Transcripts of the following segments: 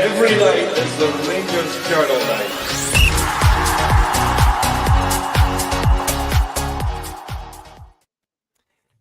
Every night is the Rangers Journal night.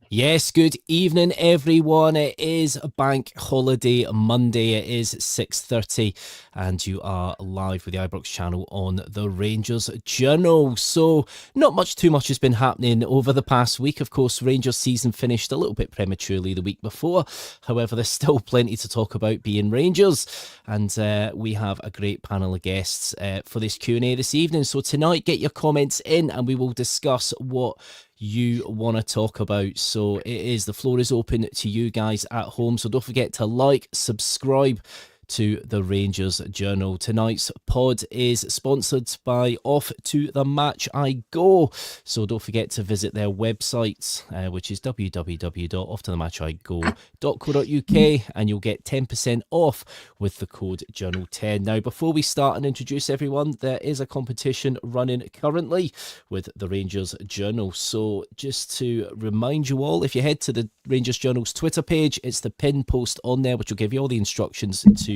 Yes, good evening, everyone. It is a bank holiday Monday. It is 6:30, and you are live with the Ibrox channel on the Rangers Journal. So, not too much has been happening over the past week. Of course, Rangers season finished a little bit prematurely the week before. However, there's still plenty to talk about being Rangers, and we have a great panel of guests for this Q&A this evening. So tonight, get your comments in, and we will discuss what you want to talk about. So the floor is open to you guys at home. So don't forget to like, subscribe to the Rangers Journal. Tonight's pod is sponsored by Off to the Match I Go. So don't forget to visit their website, which is www.offtothematchigo.co.uk, and you'll get 10% off with the code Journal10. Now, before we start and introduce everyone, there is a competition running currently with the Rangers Journal. So just to remind you all, if you head to the Rangers Journal's Twitter page, it's the pin post on there, which will give you all the instructions to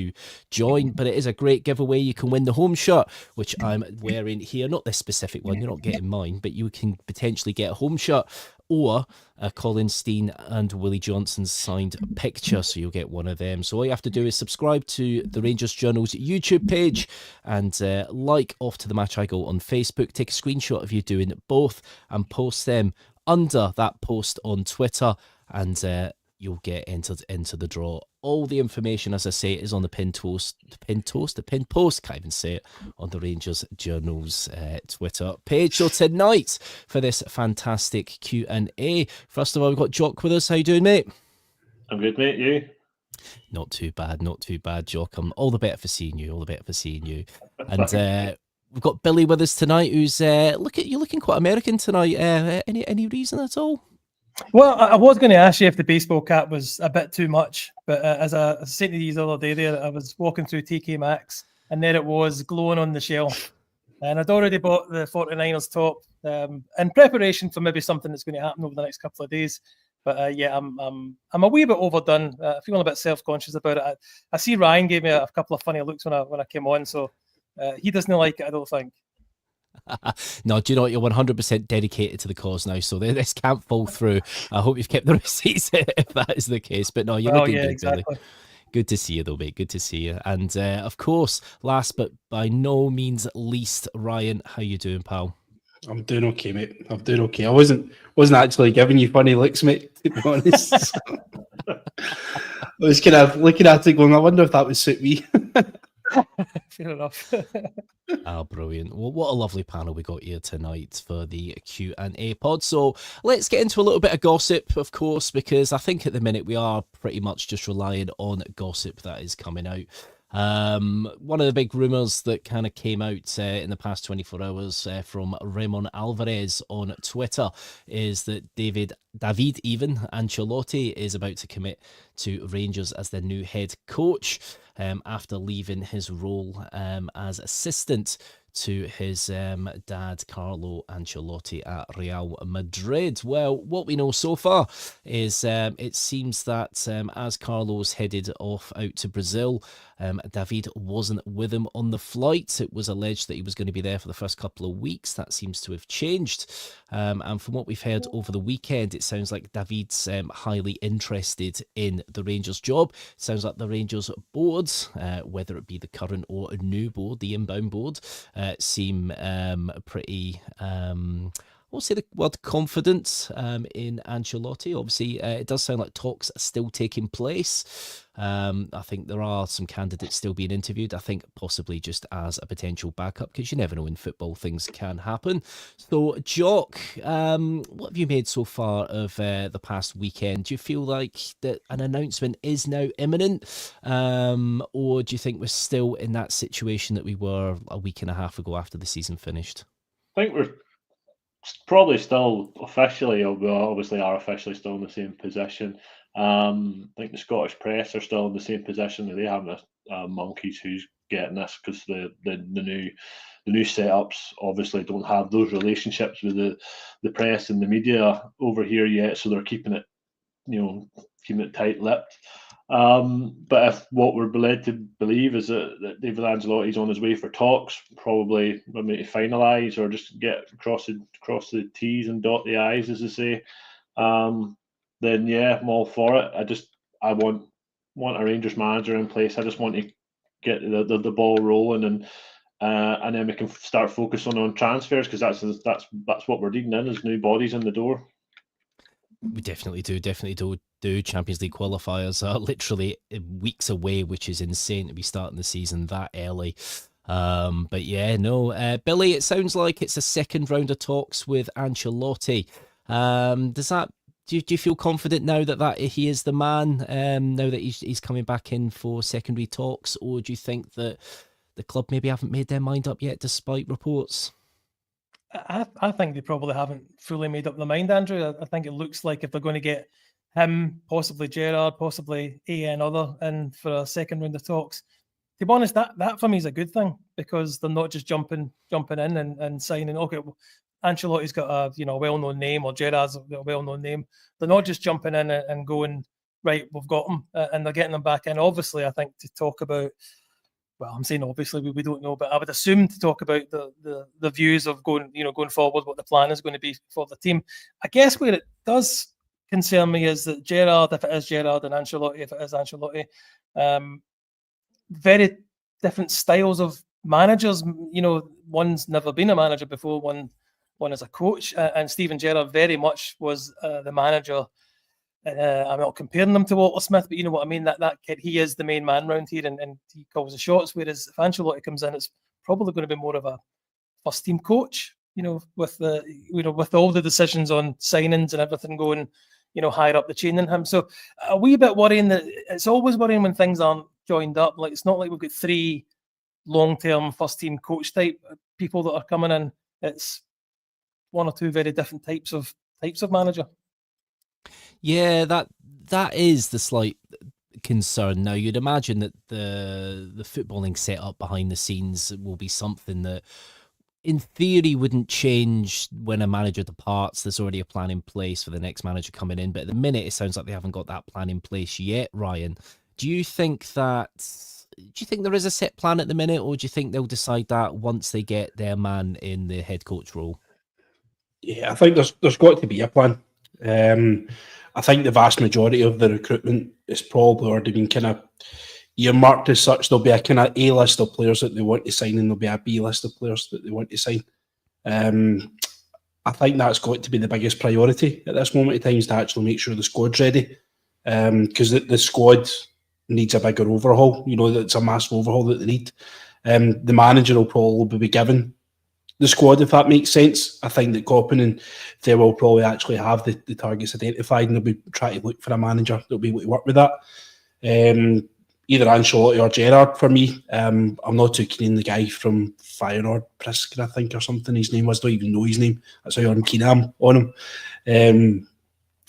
join. But it is a great giveaway. You can win the home shirt, which I'm wearing here. Not this specific one, you're not getting mine, but you can potentially get a home shirt or a Colin Steen and Willie Johnson's signed picture, so you'll get one of them. So all you have to do is subscribe to the Rangers Journal's YouTube page and like Off to the Match I Go on Facebook. Take a screenshot of you doing both and post them under that post on Twitter, and you'll get entered into the draw. All the information, as I say, is on the pin post, can't even say it, on the Rangers Journal's Twitter page. So tonight, for this fantastic Q&A, first of all, we've got Jock with us. How you doing, mate? I'm good, mate. You? Not too bad, Jock. I'm all the better for seeing you, And we've got Billy with us tonight, who's you're looking quite American tonight. Any reason at all? Well, I was going to ask you if the baseball cap was a bit too much, but as I was saying to you the other day there, I was walking through TK Maxx and there it was glowing on the shelf. And I'd already bought the 49ers top in preparation for maybe something that's going to happen over the next couple of days. But I'm a wee bit overdone. Feeling a bit self-conscious about it. I see Ryan gave me a couple of funny looks when I came on, so he doesn't like it, I don't think. No, do you know what? You're 100% dedicated to the cause now, so this can't fall through. I hope you've kept the receipts if that is the case. But no, you're looking good, exactly. Billy. Good to see you, though, mate. Good to see you. And of course, last but by no means least, Ryan, how you doing, pal? I'm doing okay, mate. I'm doing okay. I wasn't actually giving you funny looks, mate, to be honest. I was kind of looking at it going, I wonder if that would suit me. Fair enough. Brilliant. Well, what a lovely panel we got here tonight for the Q&A pod. So let's get into a little bit of gossip, of course, because I think at the minute we are pretty much just relying on gossip that is coming out. One of the big rumours that kind of came out in the past 24 hours from Ramon Alvarez on Twitter is that David Ancelotti is about to commit to Rangers as their new head coach after leaving his role as assistant to his dad, Carlo Ancelotti, at Real Madrid. Well, what we know so far is it seems that as Carlo's headed off out to Brazil, David wasn't with him on the flight. It was alleged that he was going to be there for the first couple of weeks. That seems to have changed. And from what we've heard over the weekend, it sounds like David's highly interested in the Rangers job. It sounds like the Rangers board, whether it be the current or a new board, the inbound board, seem pretty... We'll say the word confident in Ancelotti. Obviously, it does sound like talks are still taking place. I think there are some candidates still being interviewed. I think possibly just as a potential backup, because you never know in football, things can happen. So, Jock, what have you made so far of the past weekend? Do you feel like that an announcement is now imminent? Or do you think we're still in that situation that we were a week and a half ago after the season finished? I think we're probably still officially, we obviously are officially still in the same position. I think the Scottish press are still in the same position. They haven't monkeys who's getting this, because the new setups obviously don't have those relationships with the press and the media over here yet, so they're keeping it tight-lipped. But if what we're led to believe is that David Ancelotti's on his way for talks, probably maybe to finalise or just get cross the T's and dot the I's, as they say, then yeah, I'm all for it. I want a Rangers manager in place. I just want to get the ball rolling, and then we can start focusing on transfers, because that's what we're needing is new bodies in the door. We definitely do. Champions League qualifiers are literally weeks away, which is insane to be starting the season that early. But yeah, no, Billy, it sounds like it's a second round of talks with Ancelotti. Do you feel confident now that he is the man, now that he's coming back in for secondary talks, or do you think that the club maybe haven't made their mind up yet, despite reports? I think they probably haven't fully made up their mind, Andrew. I think it looks like if they're going to get him, possibly Gerrard, possibly another in for a second round of talks, to be honest, that for me is a good thing, because they're not just jumping in and signing. Okay, well, Ancelotti's got a well-known name, or Gerrard's got a well-known name. They're not just jumping in and going, right, we've got him, and they're getting them back in. Obviously, I think to talk about, well, I'm saying obviously we don't know, but I would assume to talk about the views of going forward, what the plan is going to be for the team. I guess where it does concern me is that Gerrard, if it is Gerrard, and Ancelotti, if it is Ancelotti, very different styles of managers. One's never been a manager before, one is a coach, and Steven Gerrard very much was the manager. I'm not comparing them to Walter Smith, but you know what I mean. That kid, he is the main man round here, and he calls the shots. Whereas if Ancelotti comes in, it's probably going to be more of a first team coach. With all the decisions on signings and everything going, higher up the chain than him. So a wee bit worrying. That it's always worrying when things aren't joined up. Like, it's not like we've got three long-term first team coach type people that are coming in. It's one or two very different types of manager. Yeah, that is the slight concern. Now, you'd imagine that the footballing setup behind the scenes will be something that, in theory, wouldn't change when a manager departs. There's already a plan in place for the next manager coming in, but at the minute, it sounds like they haven't got that plan in place yet. Ryan, do you think there is a set plan at the minute, or do you think they'll decide that once they get their man in the head coach role? Yeah, I think there's got to be a plan. I think the vast majority of the recruitment is probably already been kind of earmarked as such. There'll be a kind of A list of players that they want to sign, and there'll be a B list of players that they want to sign. I think that's got to be the biggest priority at this moment in time, is to actually make sure the squad's ready, because the squad needs a bigger overhaul. It's a massive overhaul that they need. The manager will probably be given the squad, if that makes sense. I think that Koppen and they will probably actually have the targets identified, and they'll be trying to look for a manager that'll be able to work with that. Either Ancelotti or Gerrard for me. I'm not too keen on the guy from Feyenoord, Prisker, I think, or something his name was. I don't even know his name. That's how unkeen I am on him.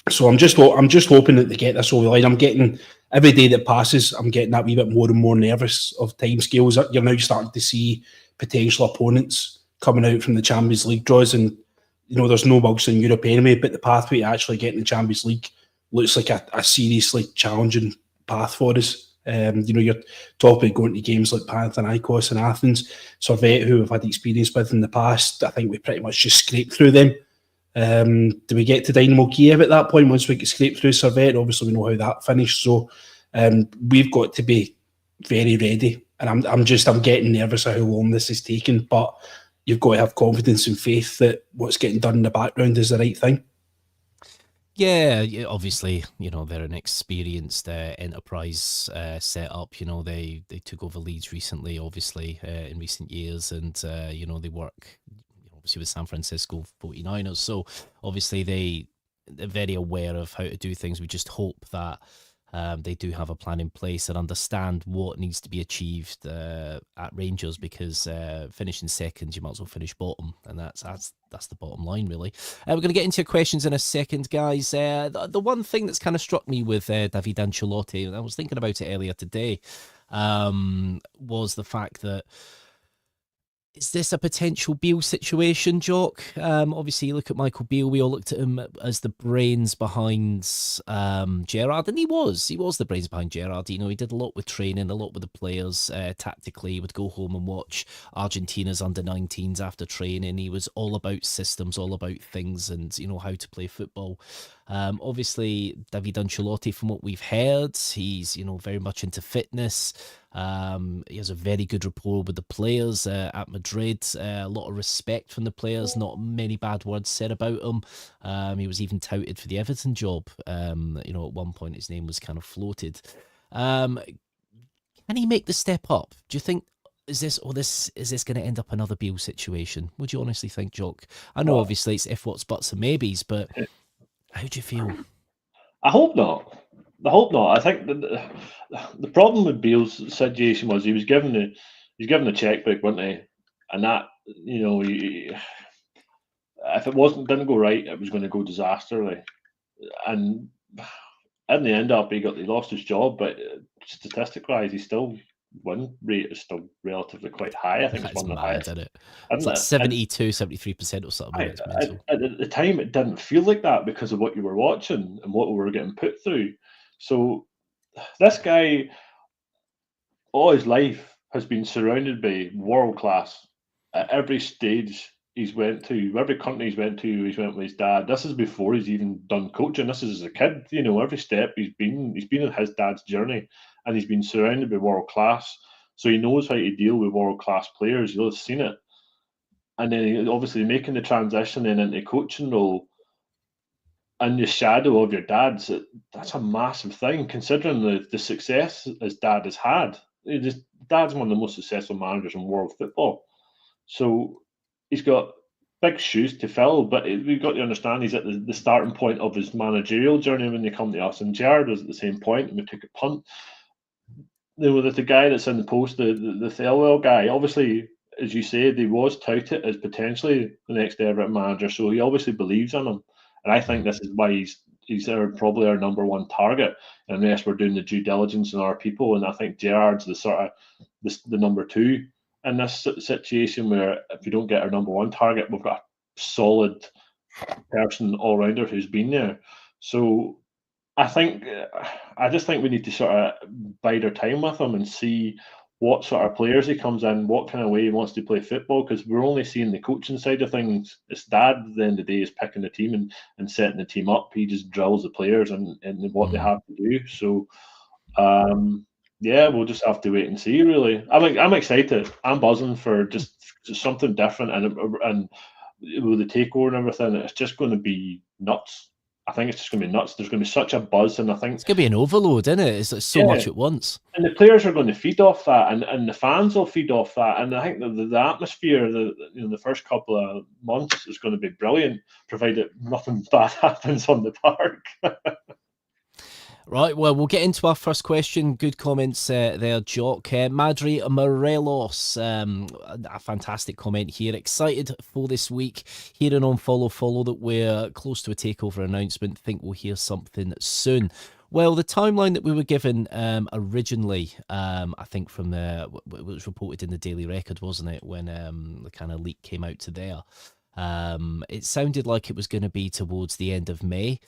So I'm just hoping that they get this over the line. I'm getting, every day that passes, I'm getting that wee bit more and more nervous of timescales. You're now starting to see potential opponents coming out from the Champions League draws, and there's no mugs in Europe anyway, but the pathway to actually getting the Champions League looks like a seriously challenging path for us. You're talking about going to games like Panathinaikos and Athens, Servette, who we've had experience with in the past. I think we pretty much just scraped through them. Do we get to Dynamo Kiev at that point once we get scraped through Servette? Obviously, we know how that finished. So we've got to be very ready, and I'm getting nervous at how long this is taking, but you've got to have confidence and faith that what's getting done in the background is the right thing. Yeah, obviously, they're an experienced enterprise setup. They took over Leeds recently, obviously, in recent years, and, they work, obviously, with San Francisco 49ers. So, obviously, they're very aware of how to do things. We just hope that they do have a plan in place and understand what needs to be achieved at Rangers, because finishing second, you might as well finish bottom, and that's the bottom line, really. We're going to get into your questions in a second, guys. The one thing that's kind of struck me with David Ancelotti, and I was thinking about it earlier today, was the fact that Is this a potential Beale situation, Jock? Obviously, you look at Michael Beale. We all looked at him as the brains behind Gerrard, and he was the brains behind Gerrard. You know, he did a lot with training, a lot with the players tactically. He would go home and watch Argentina's under-19s after training. He was all about systems, all about things, and you know how to play football. Obviously, David Ancelotti, from what we've heard, he's very much into fitness. He has a very good rapport with the players at Madrid. A lot of respect from the players. Not many bad words said about him. He was even touted for the Everton job. At one point his name was kind of floated. Can he make the step up? Do you think? Is this going to end up another Beale situation? Would you honestly think, Jock? I know obviously it's if, what's, buts and maybes, but how do you feel? I hope not. I think the problem with Beale's situation was he was given the checkbook, wasn't he? And that, if it didn't go right, it was going to go disastrously. And in the end up, he lost his job, but statistic-wise, he's still win rate is still relatively quite high. I think it's one of the highest. Isn't it? It's like 73% or something. At the time, it didn't feel like that because of what you were watching and what we were getting put through. So this guy, all his life, has been surrounded by world class at every stage he's went to, every country he's went to. He's went with his dad. This is before he's even done coaching. This is as a kid. Every step he's been on his dad's journey, and he's been surrounded by world class. So he knows how to deal with world class players. You'll have seen it. And then obviously making the transition then into coaching role in the shadow of your dad's, that's a massive thing, considering the success his dad has had. His dad's one of the most successful managers in world football. So he's got big shoes to fill, but we've got to understand he's at the starting point of his managerial journey when they come to us. And Gerrard was at the same point, and we took a punt. The guy that's in the post, the Thelwell guy, obviously, as you said, he was touted as potentially the next Everton manager, so he obviously believes in him. And I think this is why he's probably our number one target, unless we're doing the due diligence on our people. And I think Gerrard's the number two in this situation, where if we don't get our number one target, we've got a solid person all rounder who's been there. So I just think we need to sort of bide our time with him and see what sort of players he comes in, what kind of way he wants to play football, because we're only seeing the coaching side of things. His dad, at the end of the day, is picking the team and setting the team up. He just drills the players and what they have to do. So, we'll just have to wait and see, really. I'm excited. I'm buzzing for just something different. And with the takeover and everything, it's just going to be nuts. I think it's just going to be nuts. There's going to be such a buzz, and I think it's going to be an overload, isn't it? It's so much at once. And the players are going to feed off that, and the fans will feed off that. And I think the atmosphere, the first couple of months is going to be brilliant, provided nothing bad happens on the park. Right, well, we'll get into our first question. Good comments there, Jock. Madri Morelos, a fantastic comment here. Excited for this week. Hearing on Follow that we're close to a takeover announcement. Think we'll hear something soon. Well, the timeline that we were given originally, I think from it was reported in the Daily Record, wasn't it, when the kind of leak came out to there. It sounded like it was going to be towards the end of May.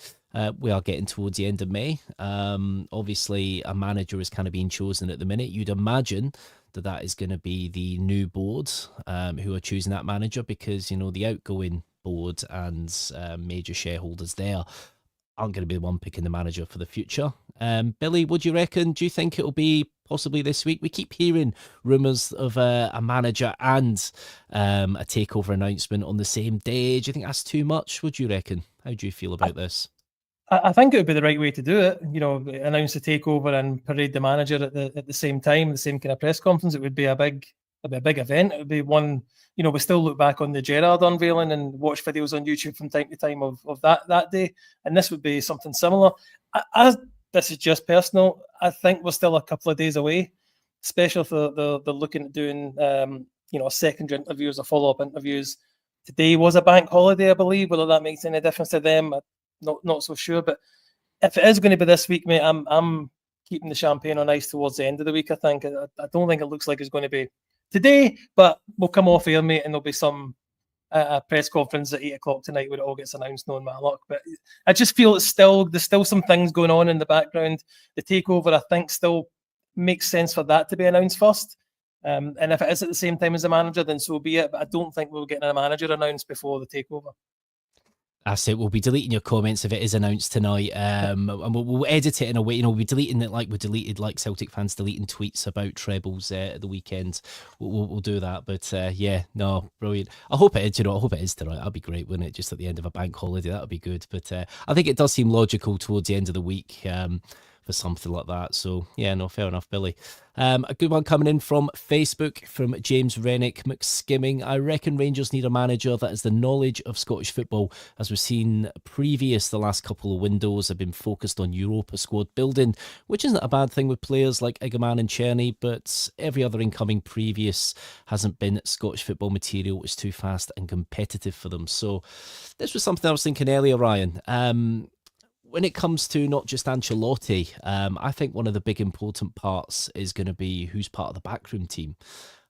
We are getting towards the end of May. Obviously, a manager is kind of being chosen at the minute. You'd imagine that is going to be the new board who are choosing that manager, because, the outgoing board and major shareholders there aren't going to be the one picking the manager for the future. Billy, what do you reckon? Do you think it'll be possibly this week? We keep hearing rumours of a manager and a takeover announcement on the same day. Do you think that's too much? What do you reckon? How do you feel about this? I think it would be the right way to do it. Announce the takeover and parade the manager at the same time, the same kind of press conference. It would be a big event. It would be one. We still look back on the Gerrard unveiling and watch videos on YouTube from time to time of that day, and this would be something similar. This is just personal. I think we're still a couple of days away, especially if they're looking at doing secondary interviews or follow-up interviews. Today was a bank holiday, I believe. Whether that makes any difference to them, not so sure. But if it is going to be this week, mate, I'm keeping the champagne on ice towards the end of the week. I think. I don't think it looks like it's going to be today, but we'll come off air, mate, and there'll be some a press conference at 8 o'clock tonight where it all gets announced, knowing Matlock. But I just feel there's still some things going on in the background. The takeover, I think, still makes sense for that to be announced first. And if it is at the same time as the manager, then so be it. But I don't think we'll get a manager announced before the takeover. That's it. We'll be deleting your comments if it is announced tonight, and we'll edit it in a way. We'll be deleting it like we deleted, like Celtic fans deleting tweets about trebles at the weekend. We'll do that. But yeah, no, brilliant. I hope it is. I hope it is tonight. That'd be great, wouldn't it? Just at the end of a bank holiday, that'd be good. But I think it does seem logical towards the end of the week. For something like that. So yeah, no, fair enough, Billy. A good one coming in from Facebook from James Rennick McSkimming. I reckon Rangers need a manager that has the knowledge of Scottish football. As we've seen the last couple of windows have been focused on Europa squad building, which isn't a bad thing with players like Igaman and Cherny, but every other incoming previous hasn't been Scottish football material. It's too fast and competitive for them. So this was something I was thinking earlier, Ryan. When it comes to not just Ancelotti, I think one of the big important parts is going to be who's part of the backroom team.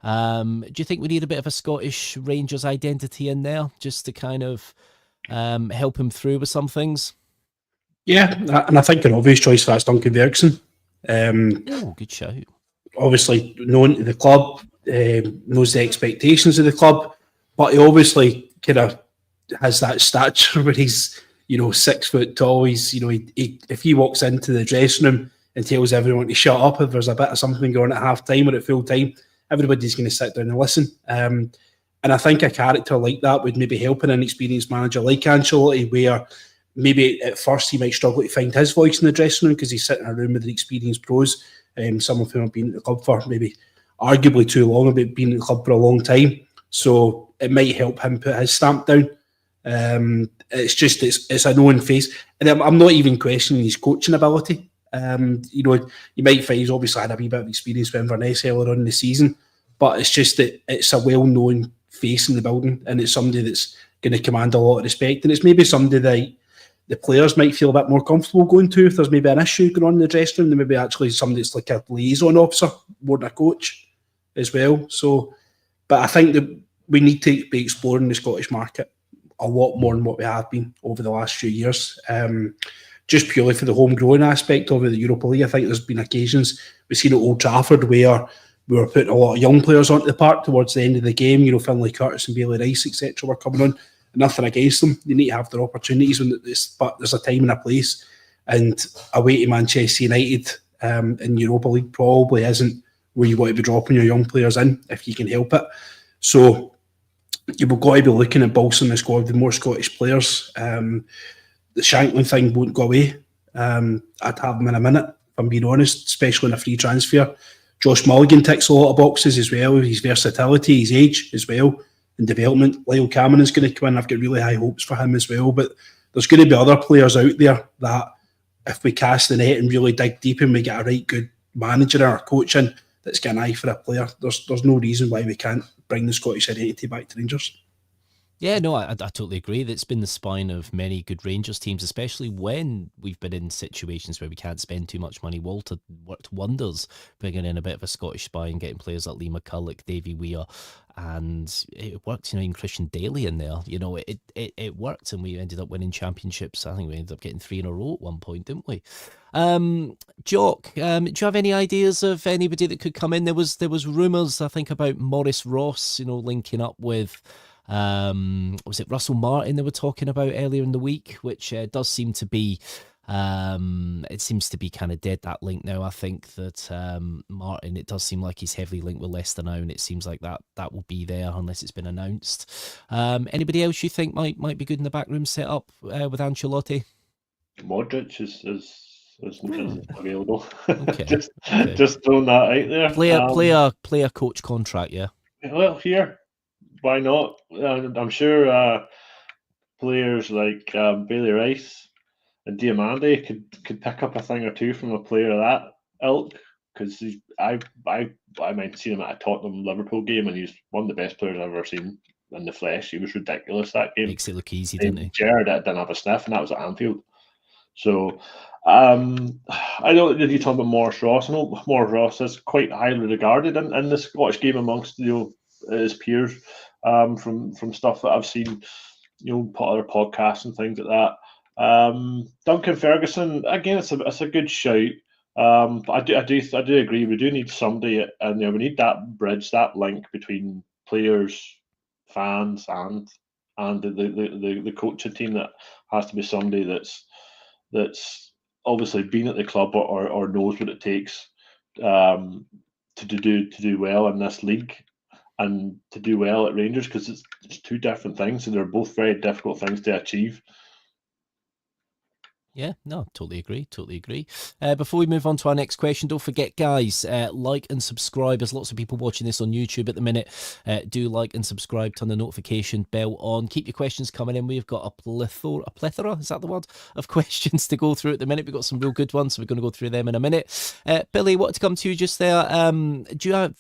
Do you think we need a bit of a Scottish Rangers identity in there just to kind of help him through with some things? Yeah, and I think an obvious choice for that's Duncan Ferguson. Good shout. Obviously known to the club, knows the expectations of the club, but he obviously kind of has that stature where he's 6 foot tall. He's, if he walks into the dressing room and tells everyone to shut up if there's a bit of something going on at half time or at full time, everybody's going to sit down and listen. And I think a character like that would maybe help an inexperienced manager like Ancelotti, where maybe at first he might struggle to find his voice in the dressing room because he's sitting in a room with the experienced pros, some of whom have been at the club for maybe arguably too long, have been at the club for a long time. So it might help him put his stamp down. It's a known face, and I'm not even questioning his coaching ability. You might find he's obviously had a wee bit of experience with Inverness earlier on in the season, but it's just that it's a well-known face in the building, and it's somebody that's going to command a lot of respect, and it's maybe somebody that the players might feel a bit more comfortable going to if there's maybe an issue going on in the dressing room. Then maybe actually somebody that's like a liaison officer more than a coach as well. So, but I think that we need to be exploring the Scottish market a lot more than what we have been over the last few years. Just purely for the homegrown aspect of it, the Europa League, I think there's been occasions we've seen at Old Trafford where we were putting a lot of young players onto the park towards the end of the game. Finlay Curtis and Bailey Rice, etc., were coming on. Nothing against them. They need to have their opportunities, but there's a time and a place. And away to Manchester United in Europa League probably isn't where you want to be dropping your young players in if you can help it. So you've got to be looking at bolstering the squad with more Scottish players. The Shankland thing won't go away. I'd have him in a minute, if I'm being honest, especially in a free transfer. Josh Mulligan ticks a lot of boxes as well. His versatility, his age as well, and development. Lyle Cameron is going to come in. I've got really high hopes for him as well. But there's going to be other players out there that if we cast the net and really dig deep and we get a right good manager or coach in that's got an eye for a player, there's no reason why we can't bring the Scottish identity back to Rangers. Yeah, no, I totally agree. That's been the spine of many good Rangers teams, especially when we've been in situations where we can't spend too much money. Walter worked wonders bringing in a bit of a Scottish spine, getting players like Lee McCulloch, Davy Weir, and it worked, even Christian Daly in there. It worked, and we ended up winning championships. I think we ended up getting 3 in a row at one point, didn't we? Jock, do you have any ideas of anybody that could come in? There was rumours, I think, about Maurice Ross, linking up with was it Russell Martin they were talking about earlier in the week, which does seem to be it seems to be kind of dead, that link now. I think that Martin, it does seem like he's heavily linked with Leicester now, and it seems like that will be there unless it's been announced. Anybody else you think might be good in the backroom setup with Ancelotti? Modric is available. Okay. just throwing that out there. Player coach contract, yeah. Well, here, why not? I'm sure players like Bailey Rice and Diamande could pick up a thing or two from a player of that ilk, because I might see him at a Tottenham Liverpool game, and he's one of the best players I've ever seen in the flesh. He was ridiculous that game. Makes it look easy, didn't he? Gerrard didn't have a sniff, and that was at Anfield. So I know that you talk about Morris Ross. I know Morris Ross is quite highly regarded in the Scottish game amongst his peers. From stuff that I've seen, other podcasts and things like that. Duncan Ferguson, again, it's a good shout. But I do agree. We do need somebody in there. We need that bridge, that link between players, fans, and the coaching team. That has to be somebody that's obviously been at the club or knows what it takes to do well in this league and to do well at Rangers, because it's two different things and they're both very difficult things to achieve. Yeah, no, totally agree. Before we move on to our next question, don't forget, guys, like and subscribe. There's lots of people watching this on YouTube at the minute. Do like and subscribe, turn the notification bell on. Keep your questions coming in. We've got a plethora, is that the word, of questions to go through at the minute. We've got some real good ones, so we're going to go through them in a minute. Billy, what to come to you just there? Do you have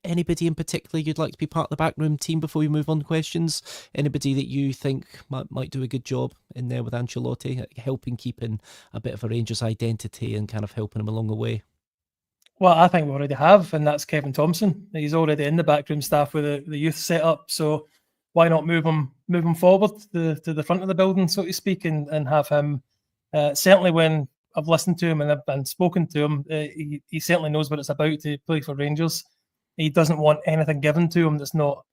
anybody in particular you'd like to be part of the backroom team before we move on to questions? Anybody that you think might do a good job in there with Ancelotti, helping keeping a bit of a Rangers identity and kind of helping him along the way? Well, I think we already have, and that's Kevin Thompson. He's already in the backroom staff with the youth setup, so why not move him forward to the front of the building, so to speak, and have him. Certainly, when I've listened to him and I've been spoken to him, he certainly knows what it's about to play for Rangers. He doesn't want anything given to him that's not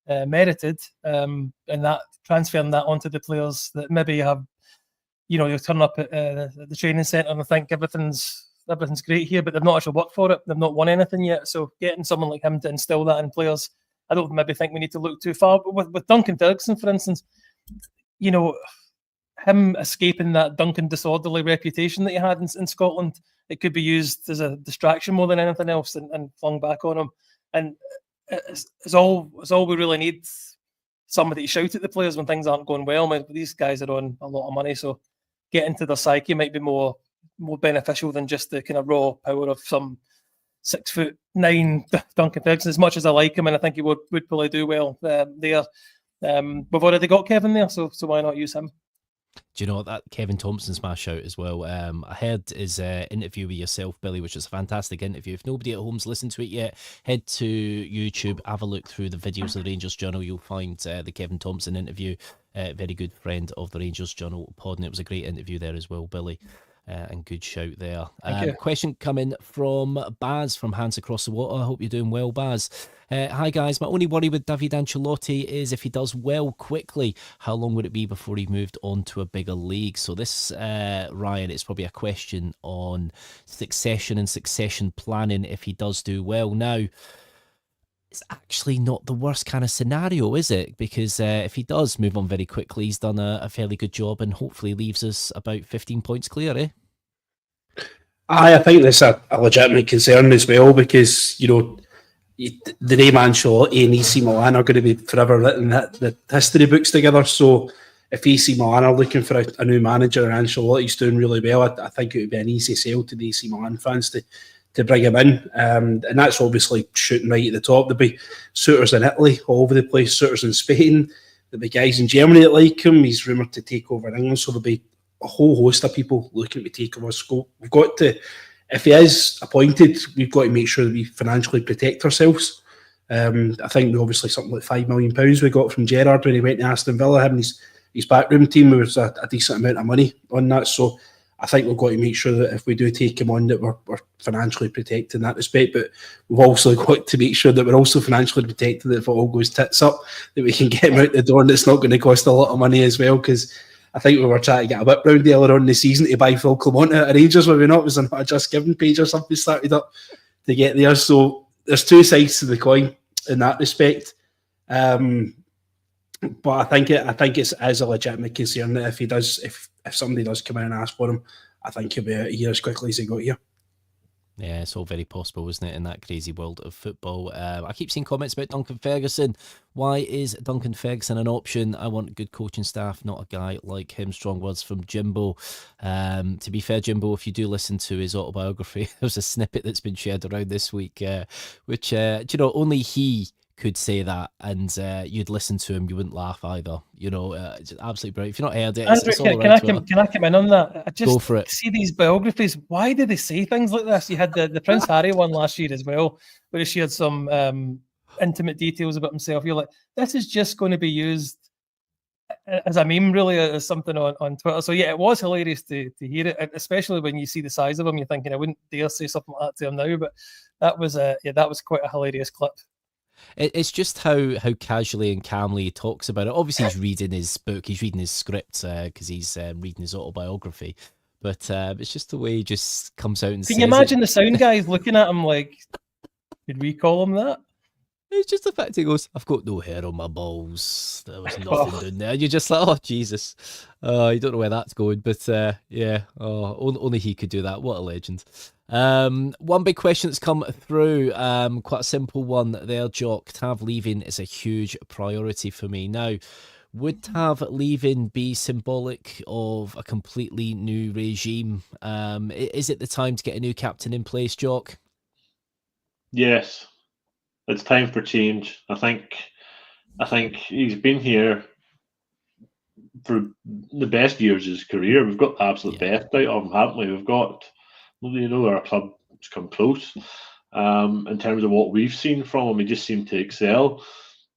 merited, and that transferring that onto the players that maybe have, you turn up at the training centre and think everything's great here, but they've not actually worked for it. They've not won anything yet. So getting someone like him to instill that in players, I don't maybe think we need to look too far. But with Duncan Ferguson, for instance, him escaping that Duncan disorderly reputation that he had in Scotland, it could be used as a distraction more than anything else and flung back on him. And it's all we really need. Somebody to shout at the players when things aren't going well. These guys are on a lot of money, so getting to their psyche might be more beneficial than just the kind of raw power of some 6'9" Duncan Ferguson. As much as I like him, and I think he would probably do well there. We've already got Kevin there, so why not use him? Do you know what, that Kevin Thompson's my shout as well. I heard his interview with yourself, Billy, which is a fantastic interview. If nobody at home's listened to it yet, head to YouTube, have a look through the videos of the Rangers Journal. You'll find the Kevin Thompson interview. Very good friend of the Rangers Journal pod, and it was a great interview there as well, Billy. And good shout there. Question coming from Baz from Hands Across the Water. I hope you're doing well, Baz. Hi guys, my only worry with David Ancelotti is if he does well quickly, how long would it be before he moved on to a bigger league? So this, Ryan, it's probably a question on succession and succession planning if he does do well. Now, it's actually not the worst kind of scenario, is it? Because if he does move on very quickly, he's done a fairly good job and hopefully leaves us about 15 points clear, eh? I think that's a legitimate concern as well, because, the name Ancelotti and AC Milan are going to be forever written the history books together. So if AC Milan are looking for a new manager and Ancelotti's doing really well, I think it would be an easy sell to the AC Milan fans to bring him in. And that's obviously shooting right at the top. There'll be suitors in Italy all over the place, suitors in Spain. There'll be guys in Germany that like him. He's rumoured to take over England. So there'll be a whole host of people looking to take over scope. We've got to, if he is appointed, we've got to make sure that we financially protect ourselves. I think obviously something like £5 million we got from Gerrard when he went to Aston Villa. Him and his backroom team, there was a decent amount of money on that. So I think we've got to make sure that if we do take him on, that we're financially protected in that respect. But we've also got to make sure that we're also financially protected that if it all goes tits up, that we can get him out the door and it's not going to cost a lot of money as well. Because I think we were trying to get a whip round earlier on in the season to buy Phil Clement out of Rangers, were we not? Was there not a Just Giving page or something started up to get there? So there's two sides to the coin in that respect. But I think it's as a legitimate concern that if he does, if somebody does come in and ask for him, I think he'll be out here as quickly as he got here. Yeah, it's all very possible, isn't it, in that crazy world of football? I keep seeing comments about Duncan Ferguson. Why is Duncan Ferguson an option? I want a good coaching staff, not a guy like him. Strong words from Jimbo. To be fair, Jimbo, if you do listen to his autobiography, there's a snippet that's been shared around this week, which, only he could say that, and you'd listen to him, you wouldn't laugh either. It's absolutely brilliant. If you've not heard it, Andrew, it's all can around I Twitter. can I come in on that? I just Go for it. see these biographies. Why do they say things like this? You had the Prince Harry one last year as well, where he shared some intimate details about himself. You're like, this is just going to be used as a meme, really, as something on Twitter. So yeah, it was hilarious to hear it, especially when you see the size of him. You're thinking, I wouldn't dare say something like that to him now, but that was quite a hilarious clip. It's just how casually and calmly he talks about it. Obviously, he's reading his book, he's reading his script because he's reading his autobiography. But it's just the way he just comes out and says Can you imagine it. the sound guys looking at him like, did we call him that? It's just the fact he goes, I've got no hair on my balls. There was nothing down there. And you're just like, oh, Jesus. You don't know where that's going. But yeah, only he could do that. What a legend. One big question that's come through, quite a simple one there, Jock. Tav leaving is a huge priority for me. Now, would Tav leaving be symbolic of a completely new regime? Is it the time to get a new captain in place, Jock? Yes, it's time for change. I think he's been here for the best years of his career. We've got the absolute best out of him, haven't we? We've got, our club's come close in terms of what we've seen from him. He just seemed to excel.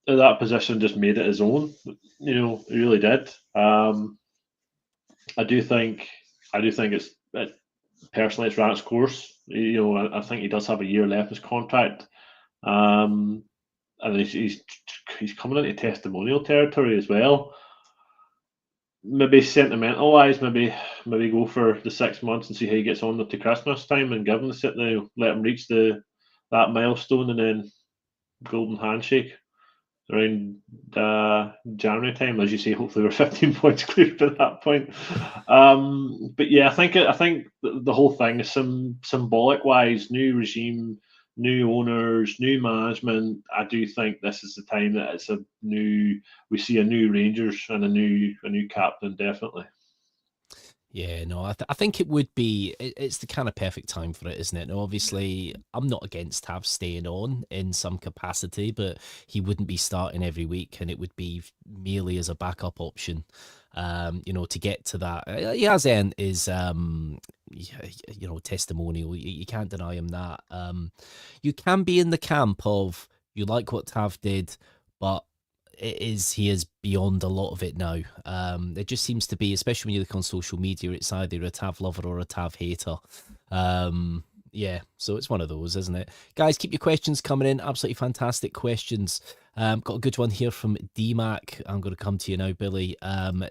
That position just made it his own. He really did. I do think it's personally it's ran its course. I think he does have a year left in his contract. And he's coming into testimonial territory as well. Maybe sentimental-wise, maybe go for the 6 months and see how he gets on to Christmas time and give him the sit there, let him reach that milestone, and then golden handshake around January time, as you say. Hopefully, we're 15 points clear by that point. But yeah, I think the whole thing is symbolic-wise, new regime, new owners, new management. I do think this is the time that we see a new Rangers and a new captain, definitely. Yeah, no, I think it would be. It's the kind of perfect time for it, isn't it? Now, obviously, I'm not against Tav staying on in some capacity, but he wouldn't be starting every week, and it would be merely as a backup option. To get to that, he has earned his, testimonial. You can't deny him that. You can be in the camp of you like what Tav did, but he is beyond a lot of it now. There just seems to be, especially when you look on social media, it's either a Tav lover or a Tav hater. Yeah, so it's one of those, isn't it? Guys, keep your questions coming in. Absolutely fantastic questions. Got a good one here from DMAC. I'm going to come to you now, Billy. I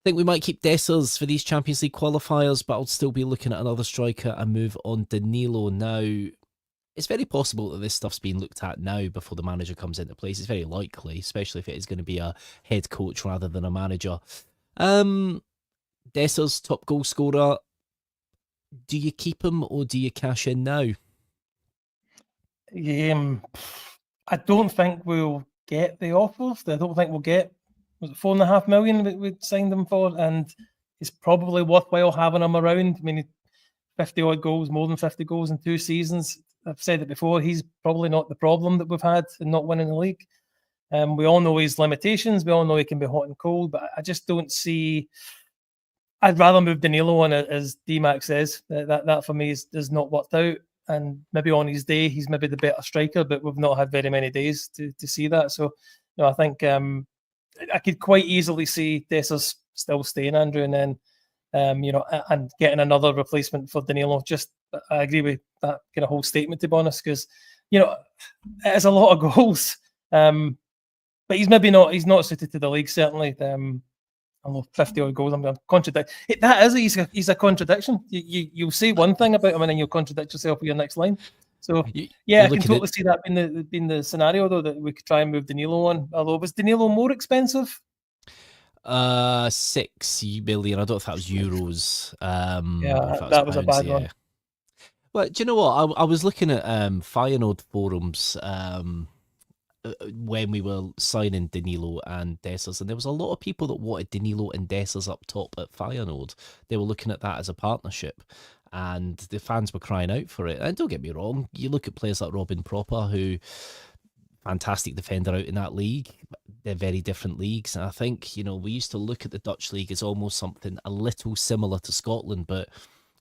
think we might keep Dessers for these Champions League qualifiers, but I'll still be looking at another striker and move on Danilo. Now, it's very possible that this stuff's being looked at now before the manager comes into place. It's very likely, especially if it is going to be a head coach rather than a manager. Dessers, top goal scorer. Do you keep him or do you cash in now? I don't think we'll get the offers. I don't think we'll get, was it 4.5 million we signed him for? And it's probably worthwhile having him around. I mean, 50 odd goals, more than 50 goals in 2 seasons. I've said it before, he's probably not the problem that we've had in not winning the league. We all know his limitations. We all know he can be hot and cold, but I just don't see. I'd rather move Danilo on, as DMAC says. That for me is not worked out. And maybe on his day, he's maybe the better striker, but we've not had very many days to see that. So, I think I could quite easily see Dessers still staying, Andrew, and then and getting another replacement for Danilo. Just, I agree with that kind of whole statement, to be honest, because, it is a lot of goals. But he's not suited to the league, certainly. I know 50 odd goals. I'm going to contradict. He's a contradiction. You'll say one thing about him and then you'll contradict yourself with your next line. So, I can totally see that being the scenario, though, that we could try and move Danilo on. Although, was Danilo more expensive? 6 million. I don't know if that was euros. That was a bad one. Well, do you know what? I was looking at Feyenoord forums when we were signing Danilo and Dessers, and there was a lot of people that wanted Danilo and Dessers up top at Feyenoord. They were looking at that as a partnership, and the fans were crying out for it. And don't get me wrong, you look at players like Robin Proper, who fantastic defender out in that league. They're very different leagues. And I think, we used to look at the Dutch league as almost something a little similar to Scotland, but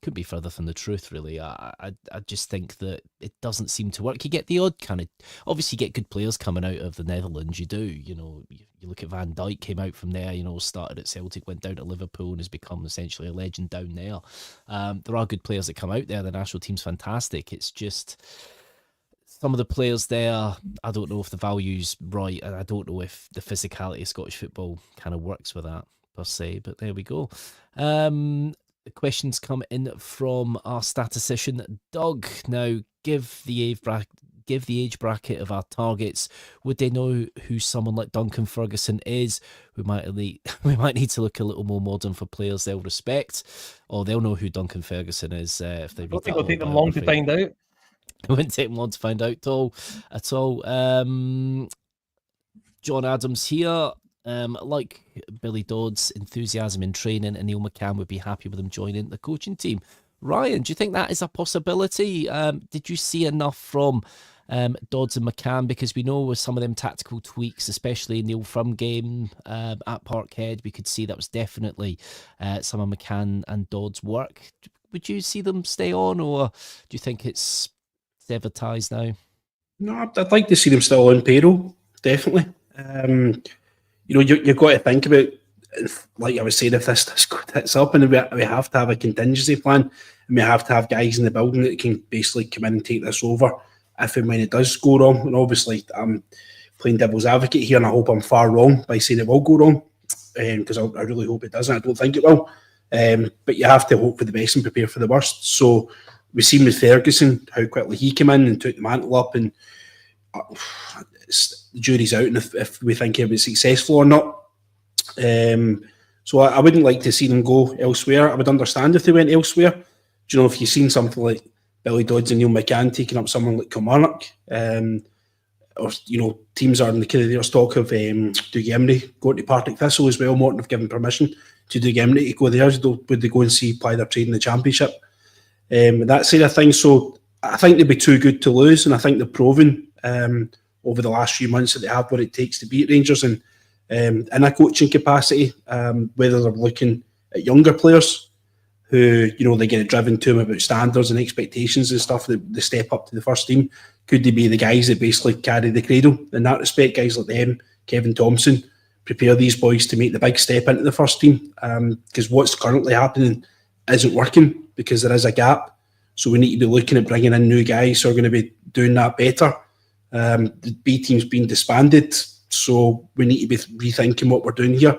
could be further from the truth, really. I just think that it doesn't seem to work. You get the odd kind of, obviously you get good players coming out of the Netherlands, you do. You look at Van Dijk, came out from there, started at Celtic, went down to Liverpool and has become essentially a legend down there. There are good players that come out there. The national team's fantastic. It's just some of the players there, I don't know if the value's right, and I don't know if the physicality of Scottish football kind of works with that, per se, but there we go. The questions come in from our statistician, Doug. Now, give the age bracket of our targets. Would they know who someone like Duncan Ferguson is? We might need to look a little more modern for players they'll respect, or they'll know who Duncan Ferguson is if they read I don't think that it'll take them long to find out. It wouldn't take them long to find out at all. John Adams here. Like Billy Dodd's enthusiasm in training, and Neil McCann would be happy with him joining the coaching team. Ryan, do you think that is a possibility? Did you see enough from Dodds and McCann? Because we know with some of them tactical tweaks, especially in the Old Firm game at Parkhead, we could see that was definitely some of McCann and Dodds' work. Would you see them stay on, or do you think it's severed ties now? No, I'd like to see them still on payroll, definitely. You've got to think about, like I was saying, if this hits up, and we have to have a contingency plan, and we have to have guys in the building that can basically come in and take this over if and when it does go wrong. And obviously, I'm playing devil's advocate here, and I hope I'm far wrong by saying it will go wrong, because I really hope it doesn't. I don't think it will. But you have to hope for the best and prepare for the worst. So we've seen with Ferguson how quickly he came in and took the mantle up, and the jury's out if we think it was successful or not. So I wouldn't like to see them go elsewhere. I would understand if they went elsewhere. Do you know, if you've seen something like Billy Dodds and Neil McCann taking up someone like Kilmarnock, or teams are in the kind of there's talk of Dougie Emery going to Partick Thistle as well. Morton have given permission to Dougie Emery to go there. Would they go and see apply their trade in the Championship? That side of things. So I think they'd be too good to lose, and I think they've proven over the last few months that they have what it takes to beat Rangers in a coaching capacity, whether they're looking at younger players who, they get driven to them about standards and expectations and stuff, that they step up to the first team. Could they be the guys that basically carry the cradle in that respect? Guys like them, Kevin Thompson, prepare these boys to make the big step into the first team, because what's currently happening isn't working, because there is a gap. So we need to be looking at bringing in new guys who are going to be doing that better. The B team's been disbanded, so we need to be rethinking what we're doing here.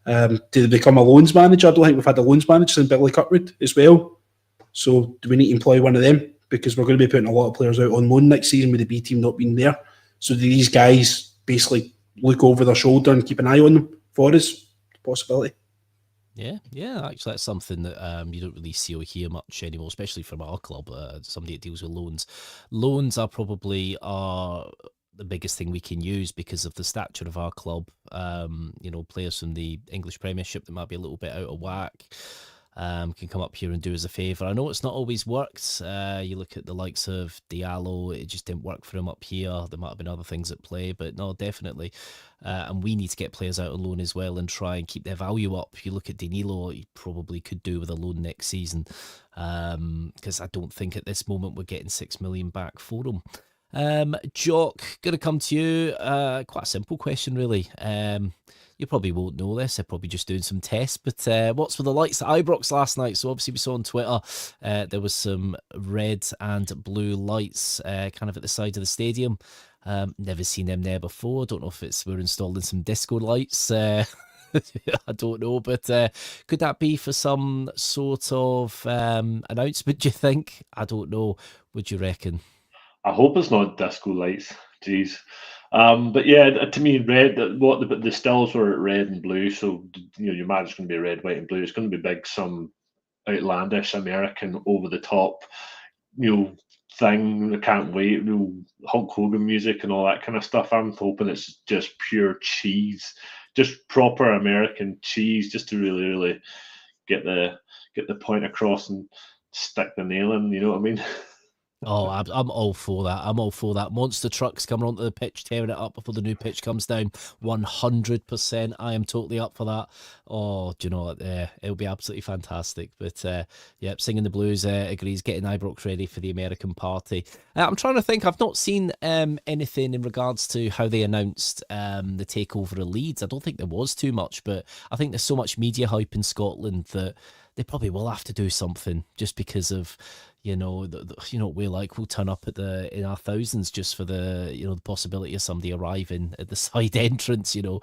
Do they become a loans manager? I don't think we've had a loans manager since Billy Cutwood as well. So do we need to employ one of them? Because we're going to be putting a lot of players out on loan next season with the B team not being there. So do these guys basically look over their shoulder and keep an eye on them for us? Possibility. Yeah, actually that's something that you don't really see or hear much anymore, especially from our club, somebody that deals with loans. Loans are probably the biggest thing we can use because of the stature of our club. Players from the English Premiership that might be a little bit out of whack can come up here and do us a favour. I know it's not always worked. You look at the likes of Diallo, it just didn't work for him up here. There might have been other things at play, but no, definitely. And we need to get players out on loan as well and try and keep their value up. If you look at Danilo, he probably could do with a loan next season, because I don't think at this moment we're getting 6 million back for him. Jock, going to come to you. Quite a simple question, really. You probably won't know this. They're probably just doing some tests. But what's with the lights at Ibrox last night? So obviously we saw on Twitter there was some red and blue lights kind of at the side of the stadium. Never seen them there before. Don't know if we're installing some disco lights. I don't know, but could that be for some sort of announcement, do you think? I don't know. Would you reckon? I hope it's not disco lights. Jeez. But yeah, to me, red. The stills were red and blue, so your match going to be red, white, and blue. It's going to be big, some outlandish American over the top, thing. I can't wait. Hulk Hogan music and all that kind of stuff. I'm hoping it's just pure cheese, just proper American cheese, just to really, really get the point across and stick the nail in. You know what I mean? Oh, I'm all for that. I'm all for that. Monster trucks coming onto the pitch, tearing it up before the new pitch comes down. 100%. I am totally up for that. Oh, do you know what? It'll be absolutely fantastic. But yeah, Singing the Blues agrees, getting Ibrox ready for the American party. I'm trying to think. I've not seen anything in regards to how they announced the takeover of Leeds. I don't think there was too much, but I think there's so much media hype in Scotland that they probably will have to do something just because of, you know, we'll turn up in our thousands just for the possibility of somebody arriving at the side entrance, to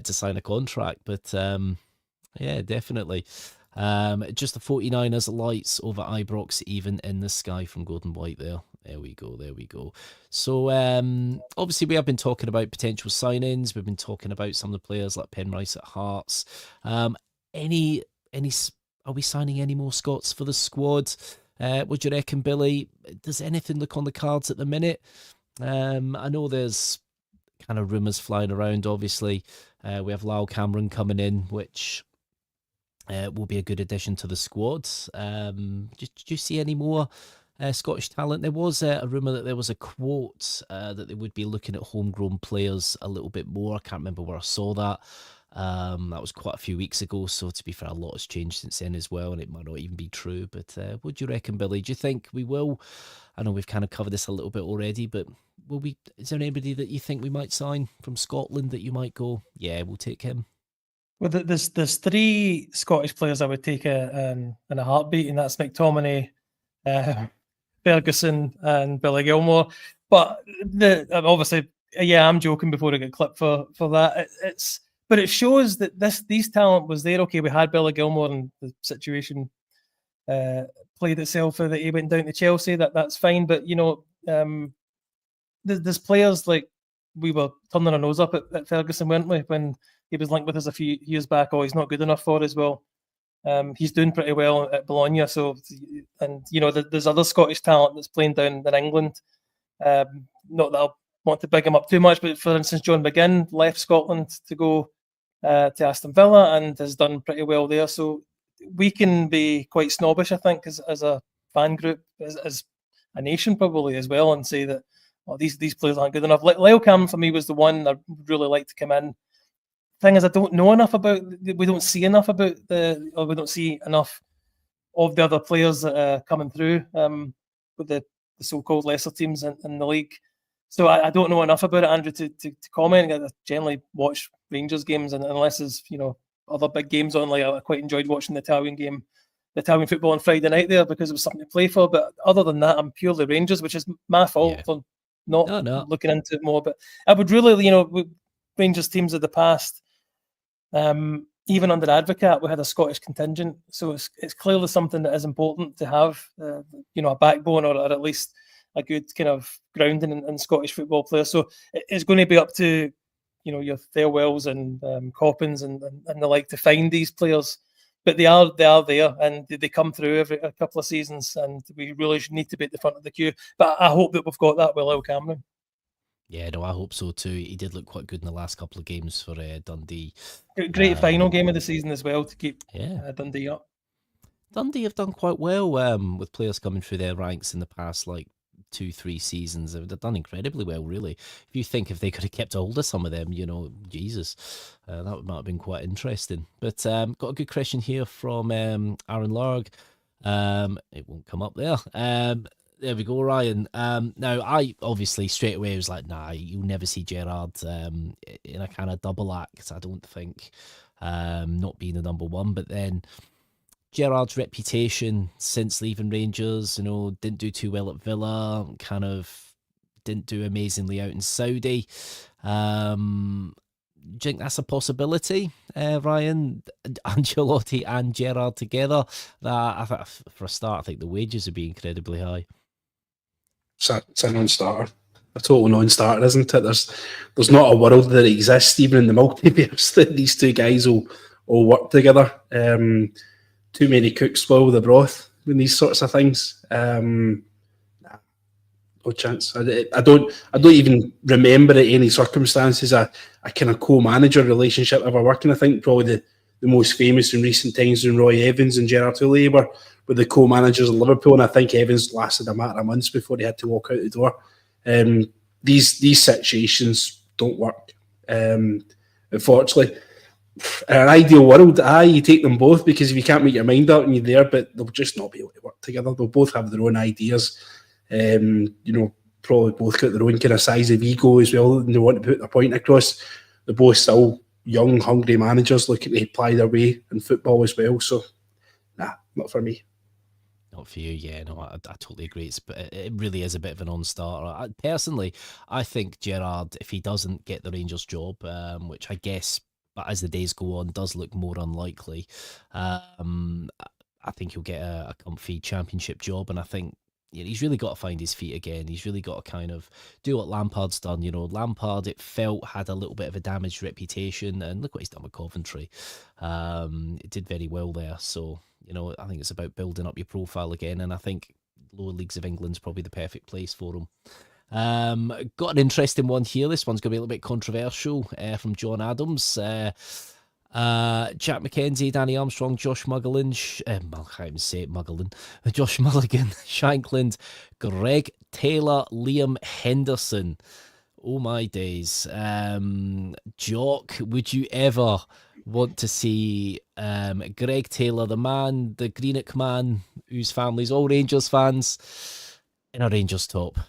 sign a contract. But yeah, definitely. Just the 49ers lights over Ibrox, even in the sky from Golden White there. There we go. So obviously we have been talking about potential signings. We've been talking about some of the players like Penrice at Hearts. Are we signing any more Scots for the squad? What do you reckon, Billy? Does anything look on the cards at the minute? I know there's kind of rumours flying around, obviously. We have Lyle Cameron coming in, which will be a good addition to the squad. Do you see any more Scottish talent? There was a rumour that there was a quote that they would be looking at homegrown players a little bit more. I can't remember where I saw that. That was quite a few weeks ago, so to be fair, a lot has changed since then as well, and it might not even be true. But what do you reckon, Billy? Do you think we will? I know we've kind of covered this a little bit already, but will we? Is there anybody that you think we might sign from Scotland that you might go, yeah, we'll take him? Well, there's 3 Scottish players I would take in a heartbeat, and that's McTominay, Ferguson, and Billy Gilmore. But obviously, yeah, I'm joking before I get clipped for that. But it shows that these talent was there. Okay, we had Billy Gilmore, and the situation played itself that he went down to Chelsea. That's fine. But there's players like we were turning our nose up at Ferguson, weren't we, when he was linked with us a few years back? Oh, he's not good enough for us. Well, he's doing pretty well at Bologna. So, and there's other Scottish talent that's playing down in England. Not that I want to big him up too much, but for instance, John McGinn left Scotland to go to Aston Villa and has done pretty well there. So we can be quite snobbish, I think, as a fan group, as a nation probably as well, and say that these players aren't good enough. Lyle Cameron for me was the one I would really like to come in. Thing is, I don't know enough about. We don't see enough about we don't see enough of the other players that are coming through with the so-called lesser teams in the league. So I don't know enough about it, Andrew, to comment. I generally watch Rangers games, and unless there's other big games on, like I quite enjoyed watching the Italian football on Friday night there because it was something to play for. But other than that, I'm purely Rangers, which is my fault for not looking into it more. But I would really, Rangers teams of the past, even under Advocat, we had a Scottish contingent, so it's clearly something that is important to have, a backbone or at least a good kind of grounding in Scottish football players. So it's going to be up to your Thelwells and Coppins and the like to find these players, but they are there and they come through every a couple of seasons, and we really need to be at the front of the queue. But I hope that we've got that with Lyle Cameron. Yeah, no, I hope so too. He did look quite good in the last couple of games for Dundee. Great final game of the season as well to keep Dundee up. Dundee have done quite well with players coming through their ranks in the past, 2-3 seasons. They've done incredibly well, really. If you think if they could have kept a hold of some of them, Jesus, that might have been quite interesting. But got a good question here from Aaron Larg. It won't come up there. There we go, Ryan. Now, I obviously straight away was like, nah, you'll never see Gerrard in a kind of double act, I don't think, not being the number one. But then Gerrard's reputation since leaving Rangers, didn't do too well at Villa, kind of didn't do amazingly out in Saudi. Do you think that's a possibility, Ryan? Ancelotti and Gerrard together? For a start, I think the wages would be incredibly high. It's a non-starter, a total non-starter, isn't it? There's not a world that exists, even in the multiverse, that these two guys will work together. Too many cooks spoil the broth in these sorts of things. No chance. I don't even remember at any circumstances a kind of co-manager relationship ever working. I think probably the most famous in recent times when Roy Evans and Gerard Houllier were with the co-managers of Liverpool, and I think Evans lasted a matter of months before he had to walk out the door. These situations don't work, unfortunately. In an ideal world, you take them both, because if you can't make your mind up and you're there, but they'll just not be able to work together. They'll both have their own ideas. Probably both got their own kind of size of ego as well, and they want to put their point across. They're both still young, hungry managers looking to apply their way in football as well. So, nah, not for me. Not for you, yeah. No, I totally agree. It really is a bit of a non-starter. Personally, I think Gerrard, if he doesn't get the Rangers job, which I guess, but as the days go on, does look more unlikely, I think he'll get a comfy Championship job, and I think he's really got to find his feet again. He's really got to kind of do what Lampard's done. Lampard, it felt, had a little bit of a damaged reputation, and look what he's done with Coventry. It did very well there. So, I think it's about building up your profile again, and I think lower leagues of England's probably the perfect place for him. Got an interesting one here. This one's going to be a little bit controversial, from John Adams. Jack McKenzie, Danny Armstrong, Josh Mulligan, Josh Mulligan, Shankland, Greg Taylor, Liam Henderson. Oh my days. Jock, would you ever want to see Greg Taylor, the man, the Greenock man, whose family's all Rangers fans, in a Rangers top?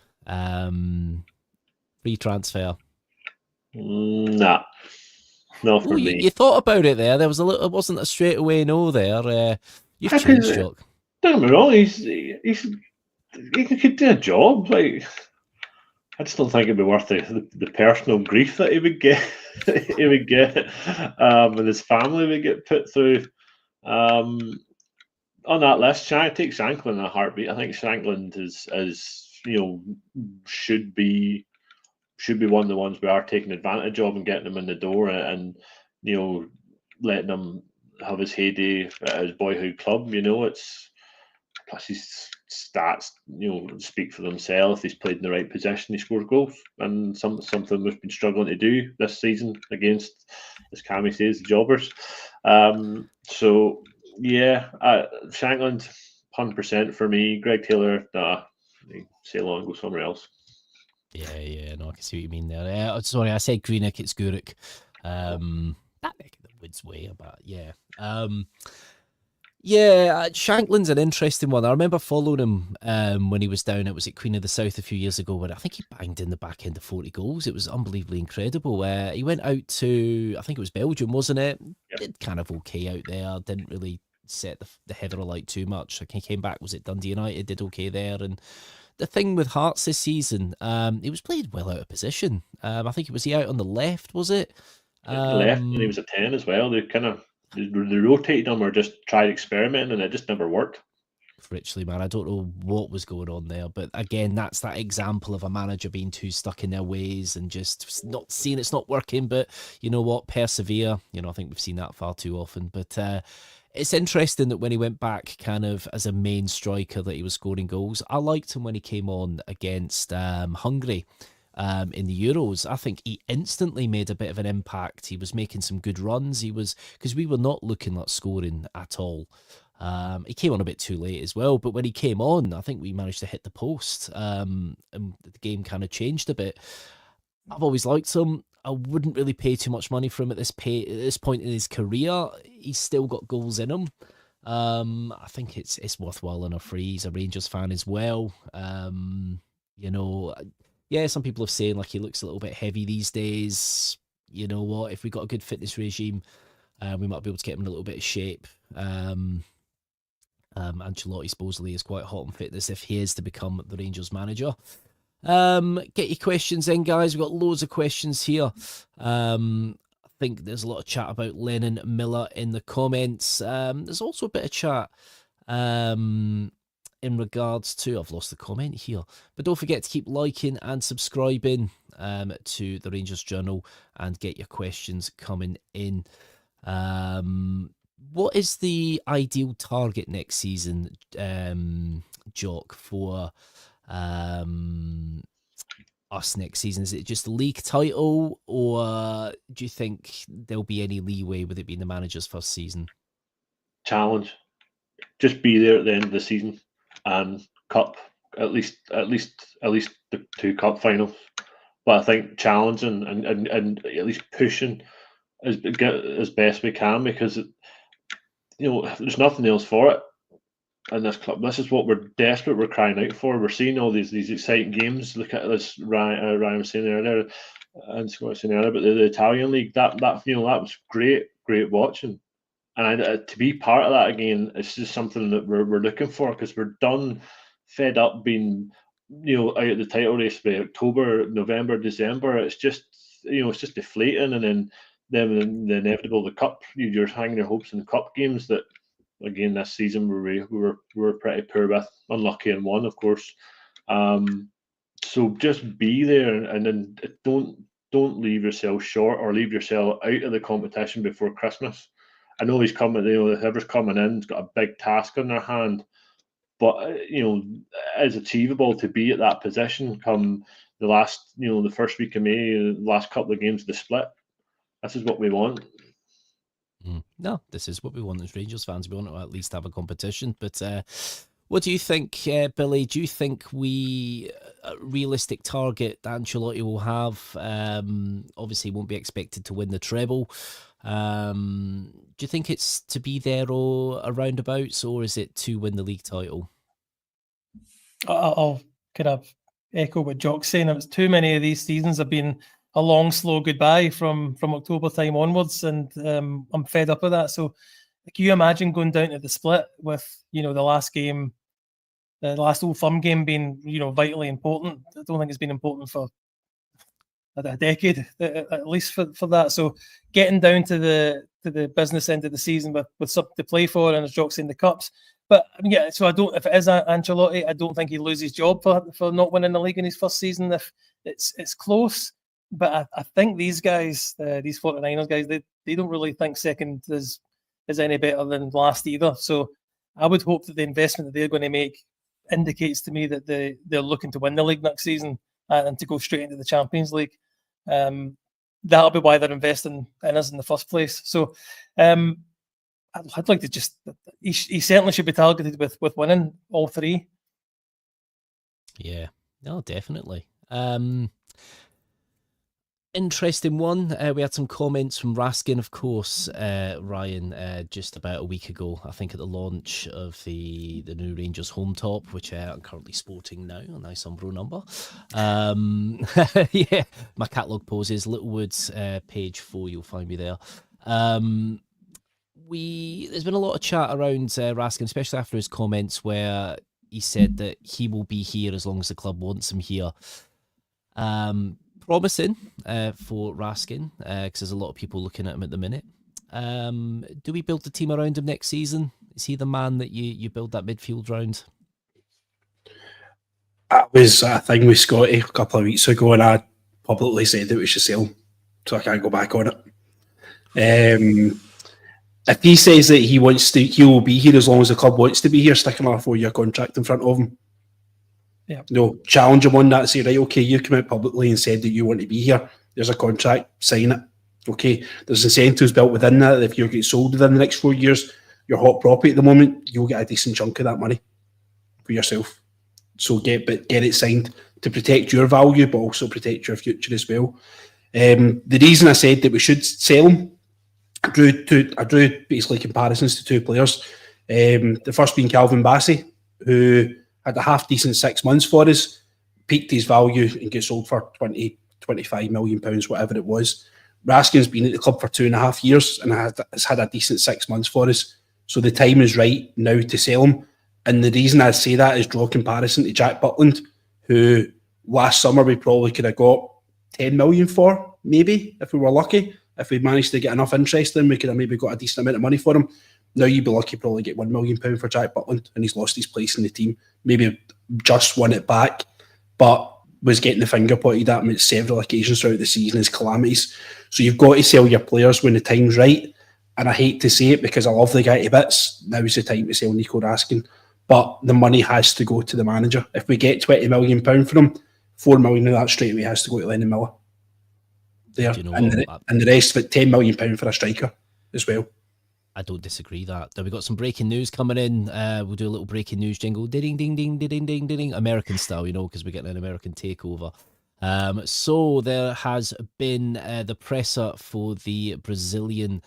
Free transfer. Nah. Not for me. You thought about it there. There was it wasn't a straight away no there. You've changed, Jock. Don't get me wrong. He could do a job. Like, I just don't think it'd be worth the personal grief that he would get. And his family would get put through. On that list, I take Shankland in a heartbeat. I think Shankland should be one of the ones we are taking advantage of and getting him in the door, and letting him have his heyday at his boyhood club. It's plus his stats speak for themselves. He's played in the right position, he scores goals, and something we've been struggling to do this season against, as Cammy says, the jobbers. So yeah, Shankland 100% for me. Greg Taylor, nah, sail on, go somewhere else. Yeah, no, I can see what you mean there. Sorry, I said Greenock, it's Guruk. That neck of the woods way, but yeah. Shankland's an interesting one. I remember following him when he was down at Queen of the South a few years ago, where I think he banged in the back end of 40 goals. It was unbelievably incredible. He went out to, I think it was Belgium, wasn't it? Yep. Did kind of okay out there. Didn't really set the heather alight too much. He came back, was it Dundee United? Did okay there. And the thing with Hearts this season, he was played well out of position. I think he out on the left, was it? Left, and he was a 10 as well. They rotated him or just tried experimenting, and it just never worked. Richly, man, I don't know what was going on there, but again, that's that example of a manager being too stuck in their ways and just not seeing it's not working. But you know what, persevere. I think we've seen that far too often. But it's interesting that when he went back kind of as a main striker that he was scoring goals. I liked him when he came on against Hungary in the Euros. I think he instantly made a bit of an impact. He was making some good runs. Because we were not looking like scoring at all. He came on a bit too late as well, but when he came on, I think we managed to hit the post, and the game kind of changed a bit. I've always liked him. I wouldn't really pay too much money for him at this point in his career. He's still got goals in him. I think it's worthwhile on a free. He's a Rangers fan as well. Yeah, some people have saying he looks a little bit heavy these days. You know what? If we got a good fitness regime, we might be able to get him in a little bit of shape. Ancelotti supposedly is quite hot on fitness if he is to become the Rangers manager. Get your questions in, guys. We've got loads of questions here. I think there's a lot of chat about Lennon Miller in the comments. There's also a bit of chat in regards to, I've lost the comment here, but don't forget to keep liking and subscribing to the Rangers Journal and get your questions coming in. What is the ideal target next season, Jock, for us next season? Is it just the league title, or do you think there'll be any leeway with it being the manager's first season? Challenge. just be there at the end of the season and cup at least the 2 cup finals. But I think challenging and at least pushing as best we can, because there's nothing else for it in this club. This is what we're crying out for. We're seeing all these exciting games. Look at this, Ryan was saying earlier, and Scott was saying earlier, but the Italian league, that was great watching. And to be part of that again, it's just something that we're looking for, because we're done, fed up being out of the title race by October, November, December. It's just it's just deflating, and then the inevitable, the cup. You're hanging your hopes in cup games that, again, this season we were pretty poor with, unlucky in one, of course. So just be there, and then don't leave yourself short or leave yourself out of the competition before Christmas. I know he's coming. Whoever's coming in's got a big task on their hand, but it's achievable to be at that position come the last, the first week of May, the last couple of games of the split. This is what we want. No, this is what we want as Rangers fans. We want to at least have a competition. But what do you think, Billy? Do you think a realistic target Ancelotti will have? Obviously, won't be expected to win the treble. Do you think it's to be there or around abouts, or is it to win the league title? I'll kind of echo what Jock's saying. It was too many of these seasons have been a long, slow goodbye from October time onwards, and I'm fed up with that. So, can you imagine going down to the split with the last game, the last Old Firm game being vitally important? I don't think it's been important for a decade, at least for that. So, getting down to the business end of the season with something to play for, and as Jock saying, the cups. But yeah, so I don't. If it is Ancelotti, I don't think he loses his job for not winning the league in his first season. If it's close. But I think these guys, these 49ers guys, they don't really think second is any better than last either. So I would hope that the investment that they're going to make indicates to me that they're looking to win the league next season and to go straight into the Champions League. That'll be why they're investing in us in the first place. So I'd like to just, he certainly should be targeted with winning all 3. Yeah, no, definitely. Interesting one. We had some comments from Raskin, of course, Ryan, just about a week ago, I think at the launch of the new Rangers home top, which I'm currently sporting now, a nice Umbro number. Yeah, my catalogue poses, Littlewoods, page 4, you'll find me there. There's been a lot of chat around Raskin, especially after his comments where he said that he will be here as long as the club wants him here. Promising for Raskin, because there's a lot of people looking at him at the minute. Do we build the team around him next season? Is he the man that you build that midfield round? That was a thing with Scotty a couple of weeks ago, and I publicly said that we should sell him, so I can't go back on it. If he says that he will be here as long as the club wants to be here, stick another 4-year contract in front of him. Yeah. Challenge him on that. Say, right, okay, you come out publicly and said that you want to be here. There's a contract, sign it. Okay, there's incentives built within that. If you get sold within the next 4 years, you're hot property at the moment, you'll get a decent chunk of that money for yourself. So get it signed to protect your value, but also protect your future as well. The reason I said that we should sell him, I drew basically comparisons to 2 players. The first being Calvin Bassey, who had a half-decent 6 months for us, peaked his value and got sold for 20, 25 million pounds, whatever it was. Raskin's been at the club for 2.5 years and has had a decent 6 months for us. So the time is right now to sell him. And the reason I say that is draw comparison to Jack Butland, who last summer we probably could have got 10 million for, maybe, if we were lucky. If we managed to get enough interest in, we could have maybe got a decent amount of money for him. Now you'd be lucky probably get £1 million for Jack Butland, and he's lost his place in the team. Maybe just won it back, but was getting the finger pointed at him at several occasions throughout the season as calamities. So you've got to sell your players when the time's right. And I hate to say it because I love the guy to bits. Now is the time to sell Nico Raskin. But the money has to go to the manager. If we get £20 million for him, £4 million of that straight away has to go to Lennon Miller. There. And the rest of it, £10 million for a striker as well. I don't disagree that. Now we got some breaking news coming in. We'll do a little breaking news jingle. Ding, ding, ding, ding, ding, ding, ding. American style, because we're getting an American takeover. So there has been the presser for the Brazilian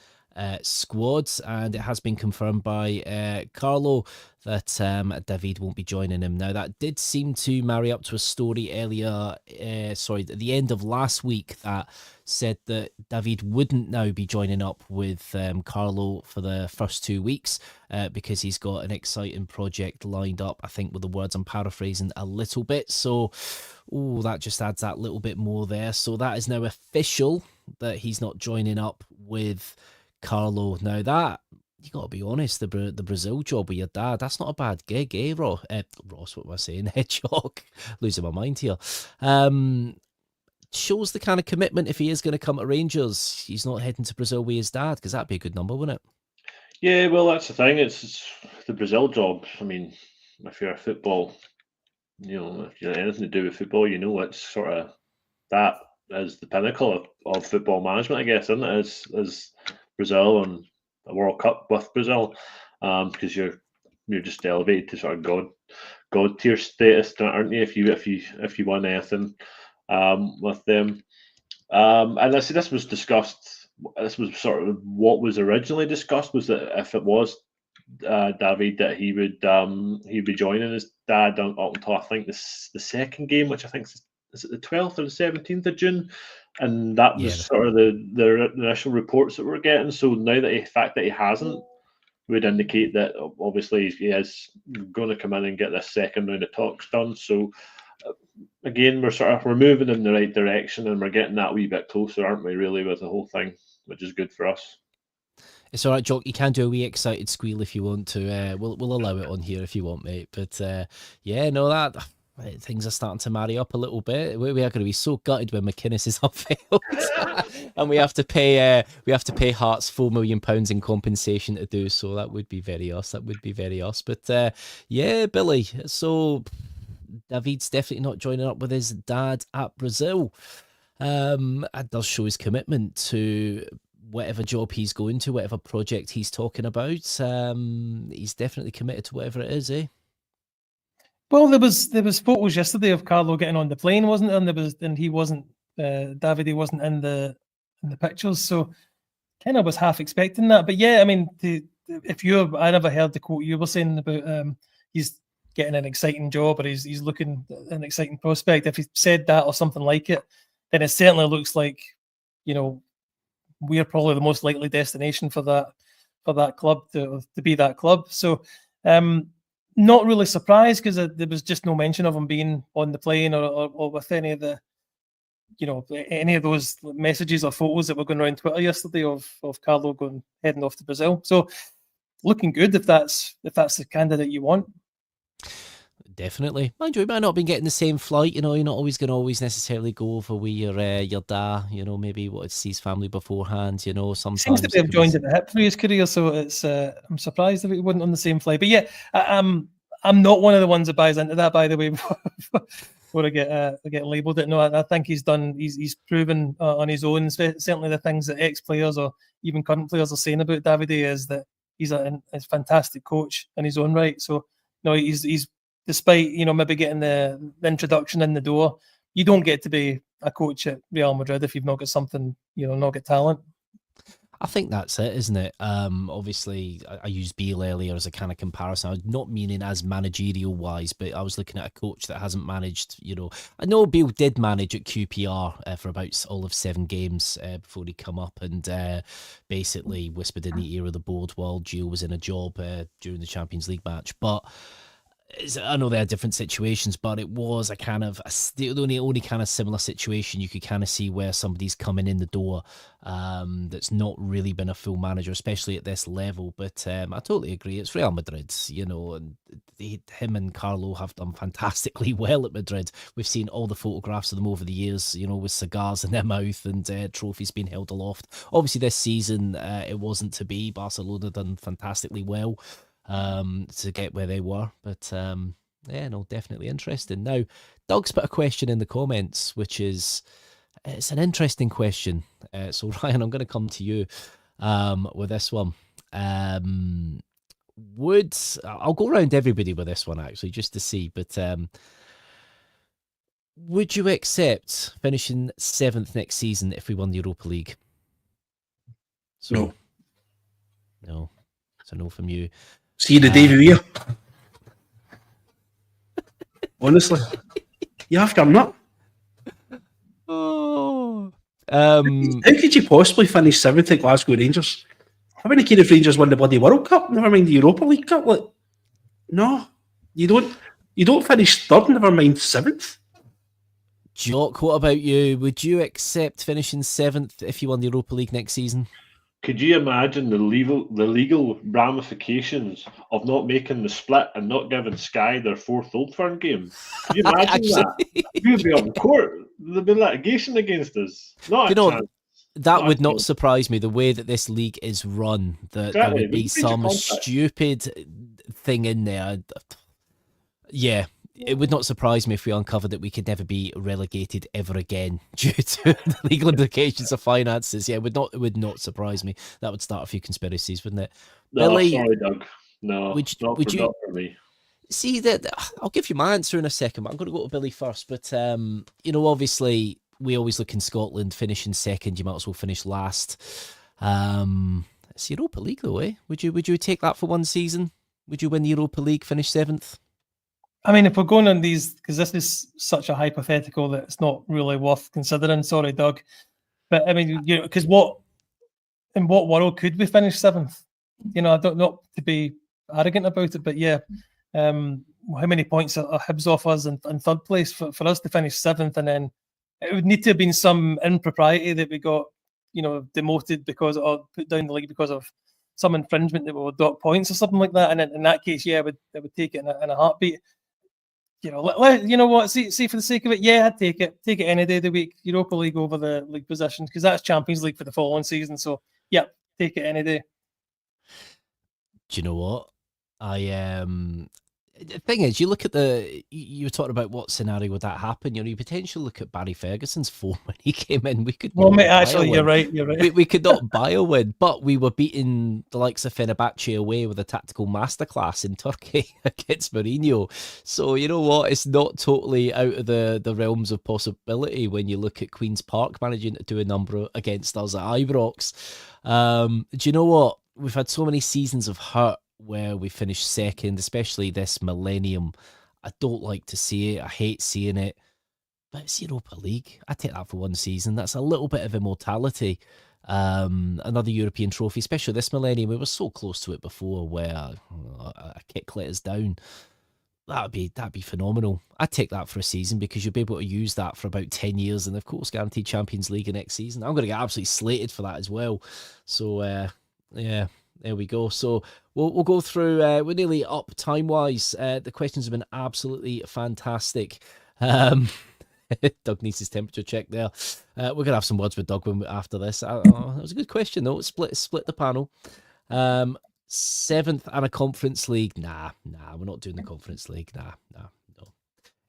squads, and it has been confirmed by Carlo that David won't be joining him. Now, that did seem to marry up to a story earlier, at the end of last week, that said that David wouldn't now be joining up with Carlo for the first 2 weeks because he's got an exciting project lined up, I think, with the words I'm paraphrasing a little bit. So, that just adds that little bit more there. So that is now official that he's not joining up with Carlo. Now that, you got to be honest, the Brazil job with your dad, that's not a bad gig, eh, Ross? What am I saying? Hedgehog. Losing my mind here. Shows the kind of commitment if he is going to come to Rangers. He's not heading to Brazil with his dad, because that'd be a good number, wouldn't it? Yeah, well, that's the thing. It's the Brazil job. I mean, if you're a football, if you have anything to do with football, it's sort of that is the pinnacle of football management, I guess, isn't it? Is Brazil and a World Cup with Brazil, because you're just elevated to sort of god tier status, aren't you? If you won anything with them, and I see this was discussed. This was sort of what was originally discussed, was that if it was David, that he would be joining his dad up until I think the second game, which I think is it the 12th or the 17th of June, and that was sort of the initial reports that we're getting. So now that the fact that he hasn't would indicate that obviously he is going to come in and get this second round of talks done. So again, we're moving in the right direction, and we're getting that wee bit closer, aren't we? Really, with the whole thing, which is good for us. It's all right, Jock. You can do a wee excited squeal if you want to. We'll allow it on here if you want, mate. But that things are starting to marry up a little bit. We are going to be so gutted when McInnes is unveiled, and we have to pay Hearts £4 million in compensation to do so. That would be very us. But Billy. So David's definitely not joining up with his dad at Brazil. It does show his commitment to whatever job he's going to, whatever project he's talking about. He's definitely committed to whatever it is, eh? Well, there was photos yesterday of Carlo getting on the plane, wasn't there? And he wasn't. Davide wasn't in the pictures, so kind of was half expecting that. But yeah, I mean, I never heard the quote you were saying about he's getting an exciting job, or he's looking at an exciting prospect. If he said that or something like it, then it certainly looks like, we're probably the most likely destination for that club to be that club. So not really surprised, because there was just no mention of him being on the plane or with any of the any of those messages or photos that were going around Twitter yesterday of Carlo heading off to Brazil. So looking good if that's the candidate you want. Definitely. Mind you, he might not have been getting the same flight. You're not always going to necessarily go over with your dad. Maybe wanted to see his family beforehand. Sometimes seems to have joined at the hip for his career, so it's I'm surprised if he wasn't on the same flight. But yeah, I'm not one of the ones that buys into that, by the way. Before I get labelled it, no, I think he's proven on his own. Certainly, the things that ex-players or even current players are saying about Davide is that he's a fantastic coach in his own right. So no, he's despite maybe getting the introduction in the door, you don't get to be a coach at Real Madrid if you've not got something, not got talent. I think that's it, isn't it? Obviously, I used Beale earlier as a kind of comparison. I'm not meaning as managerial wise, but I was looking at a coach that hasn't managed. I know Beale did manage at QPR for about all of 7 games before he come up and basically whispered in the ear of the board while Gio was in a job during the Champions League match, but. I know there are different situations, but it was a kind of the only kind of similar situation you could kind of see where somebody's coming in the door that's not really been a full manager, especially at this level. But I totally agree. It's Real Madrid, and him and Carlo have done fantastically well at Madrid. We've seen all the photographs of them over the years, with cigars in their mouth and trophies being held aloft. Obviously, this season it wasn't to be. Barcelona done fantastically well to get where they were, but definitely interesting. Now, Doug's put a question in the comments, which is it's an interesting question. So Ryan, I'm going to come to you with this one. I'll go around everybody with this one actually, just to see, but would you accept finishing 7th next season if we won the Europa League? So, no. It's a no from you. See the Davy Weir. Honestly, you have to come up. Oh. How could you possibly finish 7th at Glasgow Rangers? How many care if Rangers won the bloody World Cup? Never mind the Europa League Cup. Like, no, you don't. You don't finish 3rd. Never mind 7th. Jock, what about you? Would you accept finishing 7th if you won the Europa League next season? Could you imagine the legal ramifications of not making the split and not giving Sky their 4th Old Firm game? Could you imagine that? We'd be on court. There'd be litigation against us. Not a chance. That would not surprise me, the way that this league is run, that there would be some stupid thing in there. Yeah, it would not surprise me if we uncovered that we could never be relegated ever again due to the legal implications of finances. Yeah, it would not surprise me. That would start a few conspiracies, wouldn't it? No, Billy, sorry, Doug. No, not for me. See, that I'll give you my answer in a second, but I'm going to go to Billy first. But, obviously, we always look in Scotland, finishing 2nd, you might as well finish last. It's Europa League, though, eh? Would you take that for one season? Would you win the Europa League, finish 7th? I mean, if we're going on these, because this is such a hypothetical that it's not really worth considering. Sorry, Doug, but I mean, because in what world could we finish 7th? I don't, not to be arrogant about it, but yeah, how many points are Hibs off us in 3rd place for us to finish 7th, and then it would need to have been some impropriety that we got, demoted because or put down the league because of some infringement that will dock points or something like that. And in that case, yeah, I would take it in a heartbeat. You know what? See, for the sake of it, yeah, I'd take it any day of the week. Europa League over the league position, because that's Champions League for the following season. So, yeah, take it any day. Do you know what? The thing is, you look at you were talking about what scenario would that happen. You potentially look at Barry Ferguson's form when he came in. We could. Well, mate, actually, you're right. We could not buy a win, but we were beating the likes of Fenerbahce away with a tactical masterclass in Turkey against Mourinho. So you know what? It's not totally out of the realms of possibility when you look at Queen's Park managing to do a number against us at Ibrox. Do you know what? We've had so many seasons of hurt where we finished 2nd, especially this millennium. I don't like to see it. I hate seeing it. But it's Europa League. I take that for one season. That's a little bit of immortality. Another European trophy, especially this millennium. We were so close to it before where a kick let us down. That'd be phenomenal. I'd take that for a season because you'll be able to use that for about 10 years and, of course, guaranteed Champions League next season. I'm going to get absolutely slated for that as well. So, yeah. There we go. So we'll go through. We're nearly up time-wise. The questions have been absolutely fantastic. Doug needs his temperature check there. We're going to have some words with Doug after this. That was a good question, though. Split the panel. 7th and a Conference League. Nah, we're not doing the Conference League. No.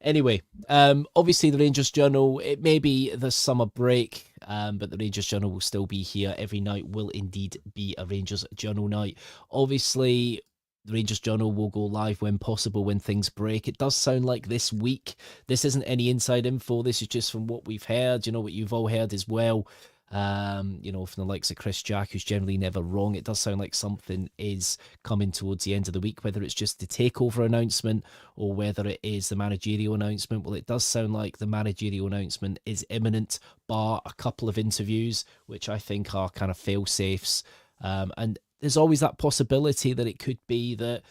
Anyway, obviously the Rangers Journal, it may be the summer break, but the Rangers Journal will still be here. Every night will indeed be a Rangers Journal night. Obviously, the Rangers Journal will go live when possible, when things break. It does sound like this week. This isn't any inside info. This is just from what we've heard. What you've all heard as well. From the likes of Chris Jack, who's generally never wrong. It does sound like something is coming towards the end of the week, whether it's just the takeover announcement or whether it is the managerial announcement. Well, it does sound like the managerial announcement is imminent, bar a couple of interviews, which I think are kind of fail-safes. And there's always that possibility that it could be that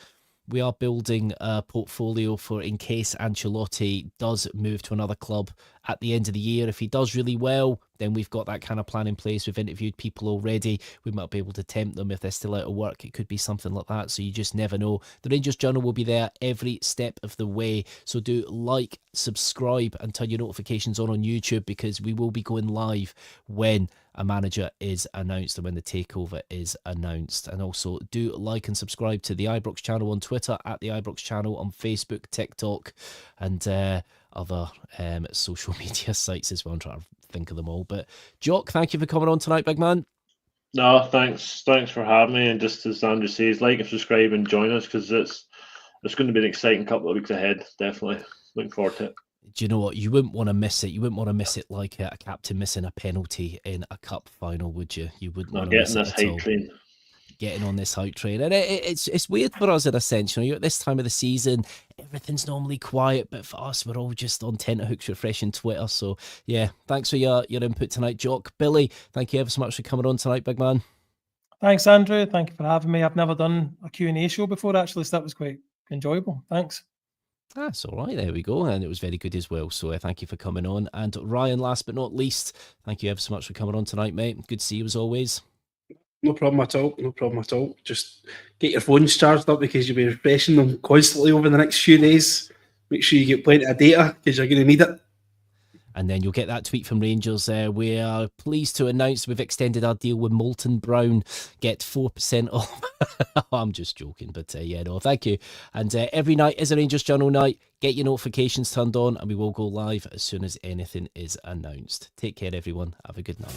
we are building a portfolio for in case Ancelotti does move to another club at the end of the year. If he does really well, then we've got that kind of plan in place. We've interviewed people already. We might be able to tempt them if they're still out of work. It could be something like that. So you just never know. The Rangers Journal will be there every step of the way. So do like, subscribe, and turn your notifications on YouTube, because we will be going live when a manager is announced and when the takeover is announced. And also do like and subscribe to the Ibrox channel on Twitter, at the Ibrox channel on Facebook, TikTok, and other social media sites as well. I'm trying to think of them all. But Jock, thank you for coming on tonight, big man. No, thanks for having me. And just as Andrew says, like and subscribe and join us because it's going to be an exciting couple of weeks ahead. Definitely looking forward to it. Do you know what? You wouldn't want to miss it. You wouldn't want to miss it like a captain missing a penalty in a cup final, would you? You wouldn't Not want to miss getting it this at all. hype train. Getting on this hype train, and it's weird for us in a sense. You know, you're at this time of the season, everything's normally quiet, but for us, we're all just on tenterhooks refreshing Twitter. So yeah, thanks for your input tonight, Jock. Billy, thank you ever so much for coming on tonight, big man. Thanks, Andrew. Thank you for having me. I've never done a Q&A show before, actually, so that was quite enjoyable. Thanks. That's all right. There we go. And it was very good as well. So thank you for coming on. And Ryan, last but not least, thank you ever so much for coming on tonight, mate. Good to see you as always. No problem at all. No problem at all. Just get your phones charged up because you'll be refreshing them constantly over the next few days. Make sure you get plenty of data because you're going to need it. And then you'll get that tweet from Rangers. We are pleased to announce we've extended our deal with Molten Brown. Get 4% off. I'm just joking, but yeah, no, thank you. And every night is a Rangers Journal night. Get your notifications turned on and we will go live as soon as anything is announced. Take care, everyone. Have a good night.